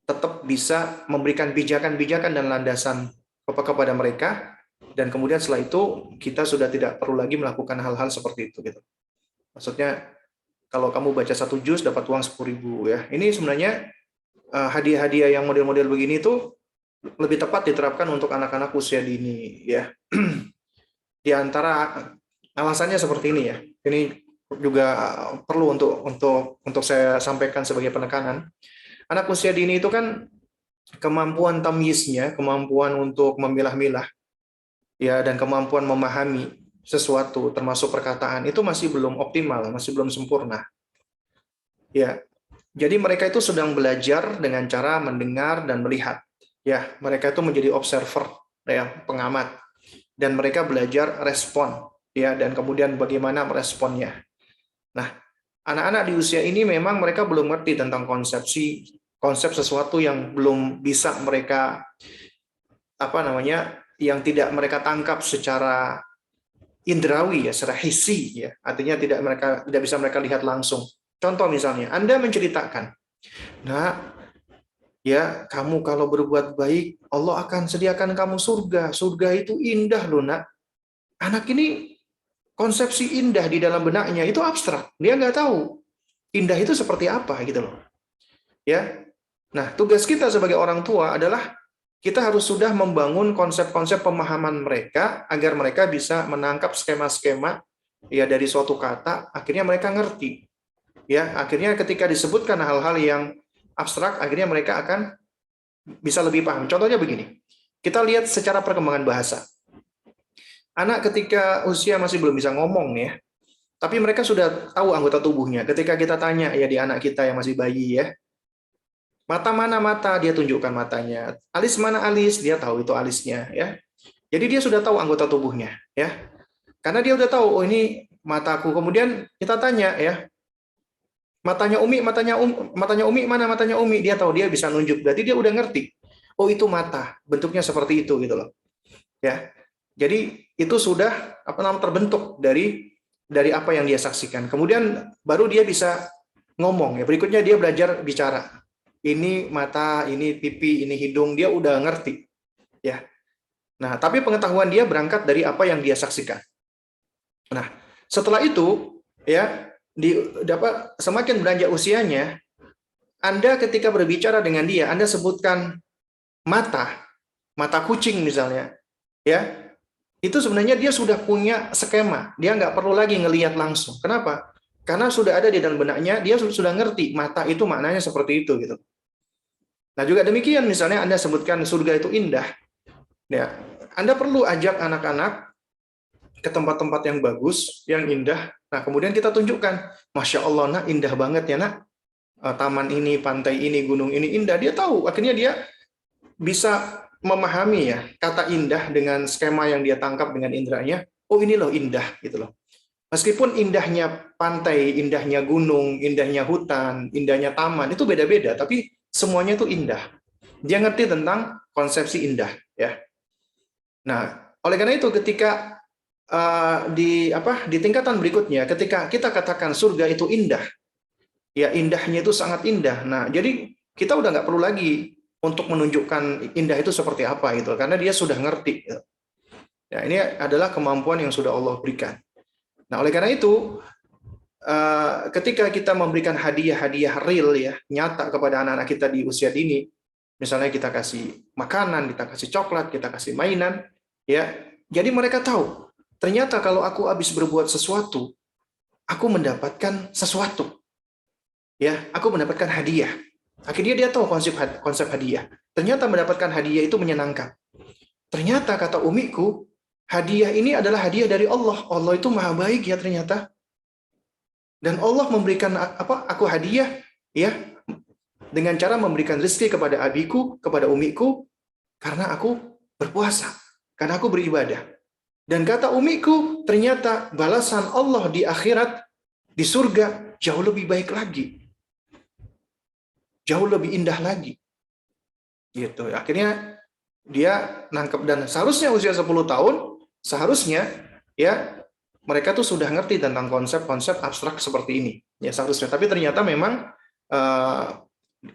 Speaker 2: tetap bisa memberikan pijakan-pijakan dan landasan kepada mereka Dan kemudian setelah itu kita sudah tidak perlu lagi melakukan hal-hal seperti itu gitu. Maksudnya kalau kamu baca 1 juz dapat uang 10.000 ya. Ini sebenarnya hadiah-hadiah yang model-model begini itu lebih tepat diterapkan untuk anak-anak usia dini ya. Di antara alasannya seperti ini ya. Ini juga perlu untuk saya sampaikan sebagai penekanan. Anak usia dini itu kan kemampuan tamyiznya, kemampuan untuk memilah-milah ya, dan kemampuan memahami sesuatu termasuk perkataan itu masih belum optimal, masih belum sempurna. Ya. Jadi mereka itu sedang belajar dengan cara mendengar dan melihat. Ya, mereka itu menjadi observer, ya, pengamat. Dan mereka belajar respon, ya, dan kemudian bagaimana meresponnya. Nah, anak-anak di usia ini memang mereka belum ngerti tentang konsep sesuatu yang belum bisa mereka yang tidak mereka tangkap secara indrawi ya, secara hissi ya. Artinya tidak bisa mereka lihat langsung. Contoh misalnya, Anda menceritakan, nah, ya, kamu kalau berbuat baik, Allah akan sediakan kamu surga. Surga itu indah loh, nak. Anak ini konsepsi indah di dalam benaknya itu abstrak. Dia nggak tahu indah itu seperti apa gitu loh. Ya. Nah, tugas kita sebagai orang tua adalah kita harus sudah membangun konsep-konsep pemahaman mereka agar mereka bisa menangkap skema-skema ya dari suatu kata, akhirnya mereka ngerti. Ya, akhirnya ketika disebutkan hal-hal yang abstrak, akhirnya mereka akan bisa lebih paham. Contohnya begini, kita lihat secara perkembangan bahasa. Anak ketika usia masih belum bisa ngomong ya, tapi mereka sudah tahu anggota tubuhnya. Ketika kita tanya ya di anak kita yang masih bayi ya, mata mana mata, dia tunjukkan matanya. Alis mana alis, dia tahu itu alisnya ya. Jadi dia sudah tahu anggota tubuhnya ya. Karena dia udah tahu, oh ini mataku. Kemudian kita tanya ya, matanya Umi mana matanya Umi, dia tahu, dia bisa nunjuk, berarti dia udah ngerti. Oh itu mata, bentuknya seperti itu gitu loh. Ya. Jadi itu sudah terbentuk dari apa yang dia saksikan. Kemudian baru dia bisa ngomong ya. Berikutnya dia belajar bicara. Ini mata, ini pipi, ini hidung, dia udah ngerti. Ya. Nah, tapi pengetahuan dia berangkat dari apa yang dia saksikan. Nah, setelah itu ya, semakin beranjak usianya, Anda ketika berbicara dengan dia, Anda sebutkan mata kucing misalnya, ya, itu sebenarnya dia sudah punya skema, dia nggak perlu lagi ngelihat langsung. Kenapa? Karena sudah ada di dalam benaknya, dia sudah ngerti mata itu maknanya seperti itu gitu. Nah juga demikian, misalnya Anda sebutkan surga itu indah, ya, Anda perlu ajak anak-anak ke tempat-tempat yang bagus, yang indah. Nah, kemudian kita tunjukkan, Masya Allah, nak, indah banget ya, nak. Taman ini, pantai ini, gunung ini indah. Dia tahu, akhirnya dia bisa memahami ya kata indah dengan skema yang dia tangkap dengan indranya. Oh, ini loh indah, gitu loh. Meskipun indahnya pantai, indahnya gunung, indahnya hutan, indahnya taman, itu beda-beda, tapi semuanya itu indah. Dia ngerti tentang konsepsi indah, ya. Nah, oleh karena itu ketika di tingkatan berikutnya, ketika kita katakan surga itu indah, ya indahnya itu sangat indah. Nah, jadi kita udah nggak perlu lagi untuk menunjukkan indah itu seperti apa gitu, karena dia sudah ngerti. Ya, ini adalah kemampuan yang sudah Allah berikan. Nah, oleh karena itu, ketika kita memberikan hadiah-hadiah real ya, nyata kepada anak-anak kita di usia dini, misalnya kita kasih makanan, kita kasih coklat, kita kasih mainan, ya, jadi mereka tahu. Ternyata kalau aku habis berbuat sesuatu, aku mendapatkan sesuatu. Ya, aku mendapatkan hadiah. Akhirnya dia tahu konsep hadiah. Ternyata mendapatkan hadiah itu menyenangkan. Ternyata kata umiku, hadiah ini adalah hadiah dari Allah. Allah itu maha baik ya ternyata. Dan Allah memberikan aku hadiah ya dengan cara memberikan rezeki kepada abiku, kepada umiku, karena aku berpuasa, karena aku beribadah. Dan kata umiku, ternyata balasan Allah di akhirat, di surga, jauh lebih baik lagi. Jauh lebih indah lagi. Gitu. Akhirnya dia nangkep, dan seharusnya usia 10 tahun, seharusnya ya mereka tuh sudah ngerti tentang konsep-konsep abstrak seperti ini. Ya seharusnya. Tapi ternyata memang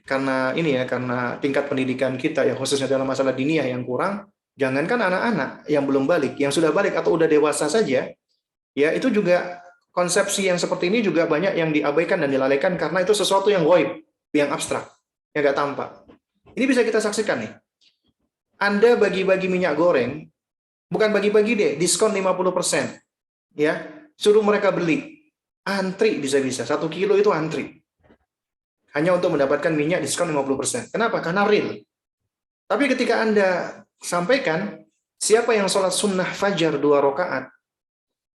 Speaker 2: karena tingkat pendidikan kita ya khususnya dalam masalah diniyah yang kurang, Jangankan anak-anak yang belum balik, yang sudah balik atau udah dewasa saja, ya itu juga konsepsi yang seperti ini juga banyak yang diabaikan dan dilalaikan karena itu sesuatu yang gaib, yang abstrak, yang nggak tampak. Ini bisa kita saksikan nih. Anda bagi-bagi minyak goreng, bukan bagi-bagi deh, diskon 50%. Ya, suruh mereka beli. Antri bisa-bisa, 1 kilo itu antri. Hanya untuk mendapatkan minyak diskon 50%. Kenapa? Karena real. Tapi ketika Anda sampaikan, siapa yang sholat sunnah fajar 2 rakaat,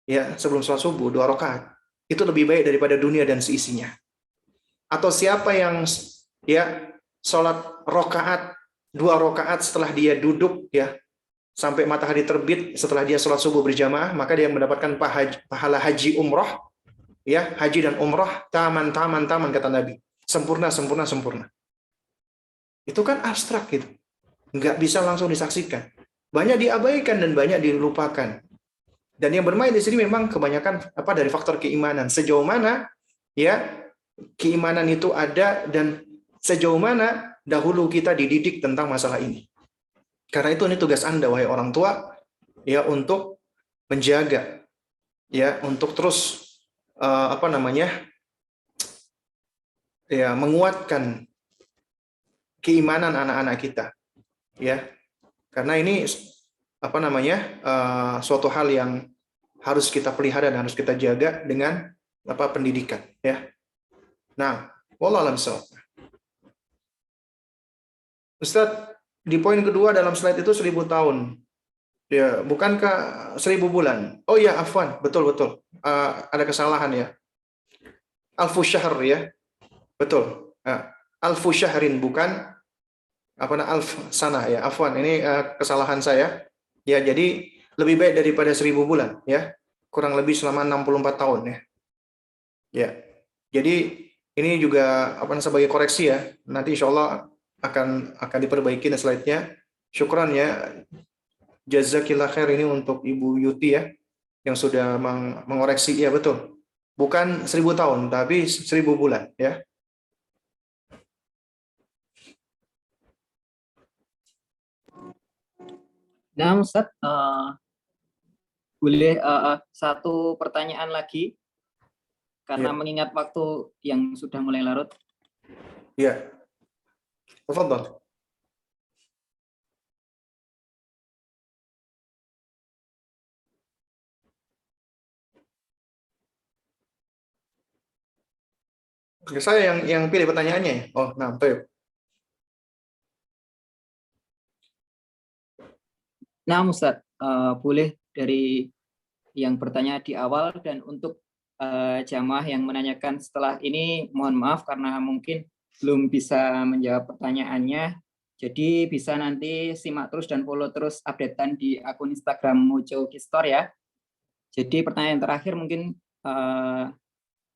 Speaker 2: ya sebelum sholat subuh 2 rakaat, itu lebih baik daripada dunia dan seisinya. Atau siapa yang ya sholat rakaat 2 rakaat setelah dia duduk ya sampai matahari terbit setelah dia sholat subuh berjamaah, maka dia mendapatkan pahala haji umroh, ya haji dan umroh taman kata Nabi, sempurna. Itu kan abstrak gitu, nggak bisa langsung disaksikan, banyak diabaikan dan banyak dilupakan. Dan yang bermain di sini memang kebanyakan dari faktor keimanan. Sejauh mana ya keimanan itu ada dan sejauh mana dahulu kita dididik tentang masalah ini. Karena itu ini tugas Anda wahai orang tua ya untuk menjaga ya untuk terus menguatkan keimanan anak-anak kita ya. Karena ini suatu hal yang harus kita pelihara dan harus kita jaga dengan pendidikan ya. Nah, wallahu a'lam bishawab. Ustaz, di poin kedua dalam slide itu 1000 tahun. Ya, bukankah 1000 bulan? Oh ya, afwan, betul. Ada kesalahan ya. Alfu syahr ya. Betul. Alfu syahrin bukan alf sana ya. Afwan, ini kesalahan saya. Ya, jadi lebih baik daripada 1000 bulan ya. Kurang lebih selama 64 tahun ya. Ya. Jadi ini juga sebagai koreksi ya. Nanti insya Allah akan diperbaiki slide-nya. Syukran ya. Jazakillah khair ini untuk Ibu Yuti ya yang sudah mengoreksi ya, betul. Bukan 1000 tahun tapi 1000 bulan ya.
Speaker 1: Nah, Ustaz, boleh satu pertanyaan lagi karena
Speaker 2: Ya.
Speaker 1: mengingat waktu yang sudah mulai larut.
Speaker 2: Ya. Tafadhal. Saya yang pilih pertanyaannya ya. Oh, nah, baik.
Speaker 1: Nah, Ustaz, boleh dari yang bertanya di awal, dan untuk jamaah yang menanyakan setelah ini, mohon maaf karena mungkin belum bisa menjawab pertanyaannya. Jadi bisa nanti simak terus dan follow terus updatean di akun Instagram Mojo Kistor ya. Jadi pertanyaan terakhir mungkin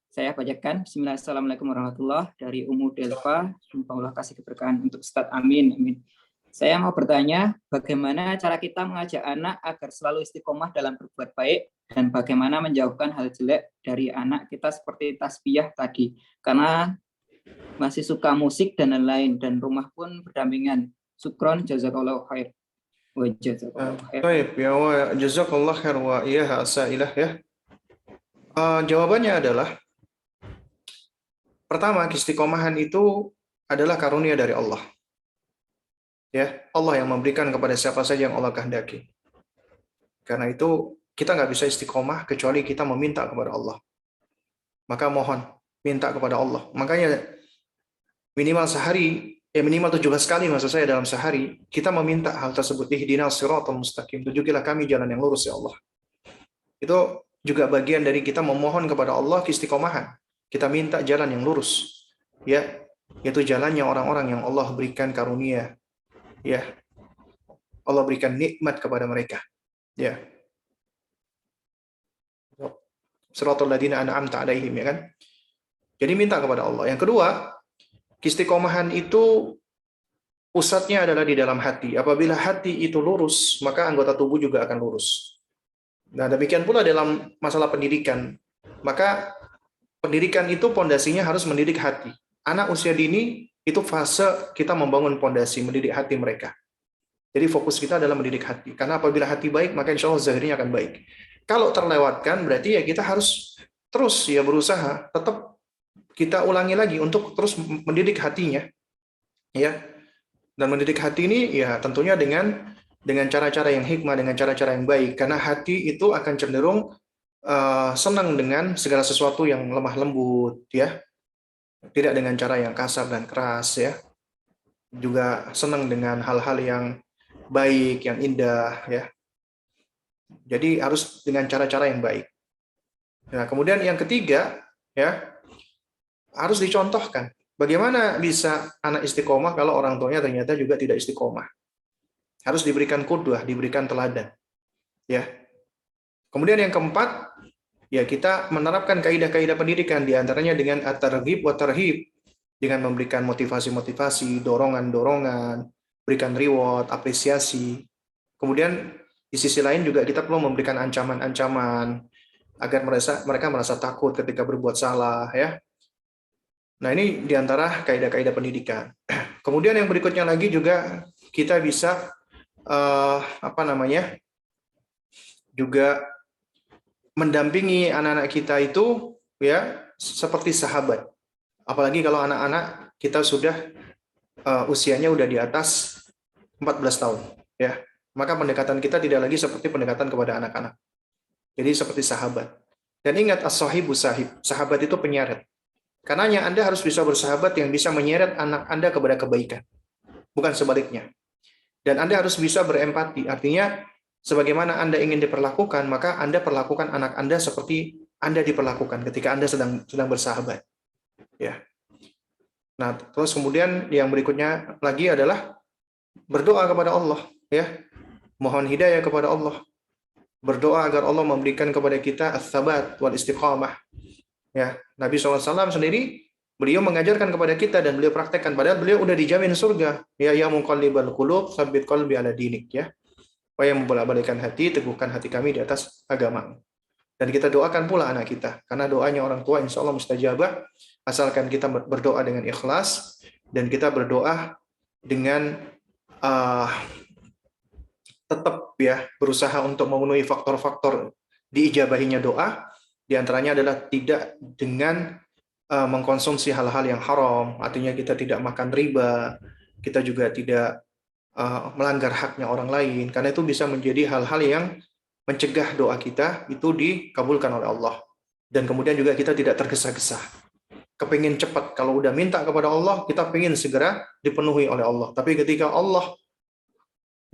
Speaker 1: saya bacakan. Bismillahirrahmanirrahim. Assalamualaikum warahmatullahi wabarakatuh. Dari Umu Delva. Semoga Allah kasih keberkahan untuk Ustadz. Amin. Saya mau bertanya, bagaimana cara kita mengajak anak agar selalu istiqomah dalam berbuat baik, dan bagaimana menjauhkan hal jelek dari anak kita seperti tasbiyah tadi, karena masih suka musik dan lain-lain, dan rumah pun berdampingan. Syukron, jazakallahu khair. Wa jazakallahu khair.
Speaker 2: Baik, ya wa jazakallahu khair wa iyaha asailah ya. Jawabannya adalah pertama, istiqomahan itu adalah karunia dari Allah. Ya, Allah yang memberikan kepada siapa saja yang Allah kehendaki. Karena itu kita nggak bisa istiqomah kecuali kita meminta kepada Allah. Maka mohon minta kepada Allah. Makanya minimal sehari, minimal 17 kali maksud saya dalam sehari kita meminta hal tersebut. Ihdinas siratal mustaqim, tunjukilah kami jalan yang lurus ya Allah. Itu juga bagian dari kita memohon kepada Allah istiqomahan. Kita minta jalan yang lurus, ya, yaitu jalannya orang-orang yang Allah berikan karunia. Ya, Allah berikan nikmat kepada mereka. Ya, siratal ladzina an'amta 'alaihim, ya kan? Jadi minta kepada Allah. Yang kedua, istiqomahan itu pusatnya adalah di dalam hati. Apabila hati itu lurus, maka anggota tubuh juga akan lurus. Nah, demikian pula dalam masalah pendidikan. Maka pendidikan itu pondasinya harus mendidik hati. Anak usia dini itu fase kita membangun pondasi, mendidik hati mereka. Jadi fokus kita adalah mendidik hati. Karena apabila hati baik, maka insya Allah zahirnya akan baik. Kalau terlewatkan, berarti ya kita harus terus ya berusaha. Tetap kita ulangi lagi untuk terus mendidik hatinya. Ya. Dan mendidik hati ini ya tentunya dengan cara-cara yang hikmah, dengan cara-cara yang baik. Karena hati itu akan cenderung senang dengan segala sesuatu yang lemah lembut, ya. Tidak dengan cara yang kasar dan keras, ya. Juga senang dengan hal-hal yang baik, yang indah, ya. Jadi harus dengan cara-cara yang baik. Nah, kemudian yang ketiga, ya, harus dicontohkan. Bagaimana bisa anak istiqomah kalau orang tuanya ternyata juga tidak istiqomah? Harus diberikan qudwah, diberikan teladan. Ya. Kemudian yang keempat, ya kita menerapkan kaidah-kaidah pendidikan, diantaranya dengan at-targhib wa tarhib, dengan memberikan motivasi-motivasi, dorongan-dorongan, berikan reward, apresiasi. Kemudian di sisi lain juga kita perlu memberikan ancaman-ancaman agar mereka merasa takut ketika berbuat salah, ya. Nah, ini diantara kaidah-kaidah pendidikan. Kemudian yang berikutnya lagi juga kita bisa juga mendampingi anak-anak kita itu ya seperti sahabat. Apalagi kalau anak-anak kita sudah usianya udah di atas 14 tahun, ya. Maka pendekatan kita tidak lagi seperti pendekatan kepada anak-anak. Jadi seperti sahabat. Dan ingat as-sahibu sahib, sahabat itu penyeret. Karenanya Anda harus bisa bersahabat yang bisa menyeret anak Anda kepada kebaikan. Bukan sebaliknya. Dan Anda harus bisa berempati. Artinya sebagaimana Anda ingin diperlakukan, maka Anda perlakukan anak Anda seperti Anda diperlakukan ketika Anda sedang bersahabat. Ya. Nah, terus kemudian yang berikutnya lagi adalah berdoa kepada Allah, ya. Mohon hidayah kepada Allah. Berdoa agar Allah memberikan kepada kita ats-tsabat wal istiqamah. Ya, Nabi SAW sendiri beliau mengajarkan kepada kita dan beliau praktekkan, padahal beliau udah dijamin surga. Ya muqallibal qulub, tsabbit qalbi ala dinik, ya. Wahai yang membolak-balikkan hati, teguhkan hati kami di atas agama. Dan kita doakan pula anak kita, karena doanya orang tua insya Allah mustajabah, asalkan kita berdoa dengan ikhlas, dan kita berdoa dengan tetap ya berusaha untuk memenuhi faktor-faktor diijabahinya doa. Di antaranya adalah tidak dengan mengkonsumsi hal-hal yang haram, artinya kita tidak makan riba, kita juga tidak melanggar haknya orang lain, karena itu bisa menjadi hal-hal yang mencegah doa kita itu dikabulkan oleh Allah. Dan kemudian juga kita tidak tergesa-gesa, kepingin cepat. Kalau udah minta kepada Allah, kita pengen segera dipenuhi oleh Allah. Tapi ketika Allah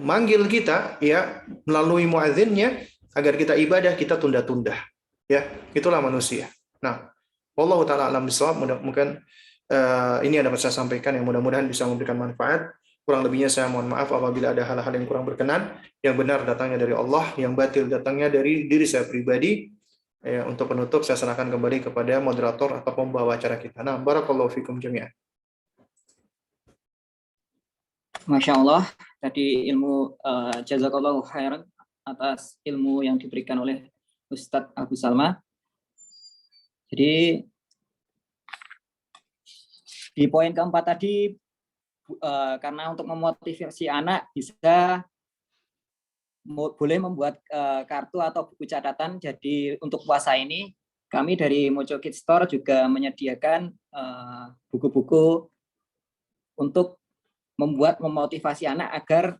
Speaker 2: manggil kita, ya, melalui muadzinnya agar kita ibadah, kita tunda-tunda. Ya, itulah manusia. Nah, wallahu taala alam bisawab. Mungkin ini yang dapat saya sampaikan yang mudah-mudahan bisa memberikan manfaat. Kurang lebihnya saya mohon maaf apabila ada hal-hal yang kurang berkenan. Yang benar datangnya dari Allah, yang batil datangnya dari diri saya pribadi. Ya, untuk penutup saya serahkan kembali kepada moderator atau pembawa acara kita. Nah, barakallahu fikum jami'an.
Speaker 1: Masya Allah, tadi ilmu jazakallahu khairan atas ilmu yang diberikan oleh Ustadz Abu Salma. Jadi di poin keempat tadi, karena untuk memotivasi anak bisa boleh membuat kartu atau buku catatan. Jadi untuk puasa ini kami dari Mojo Kids Store juga menyediakan buku-buku untuk memotivasi anak agar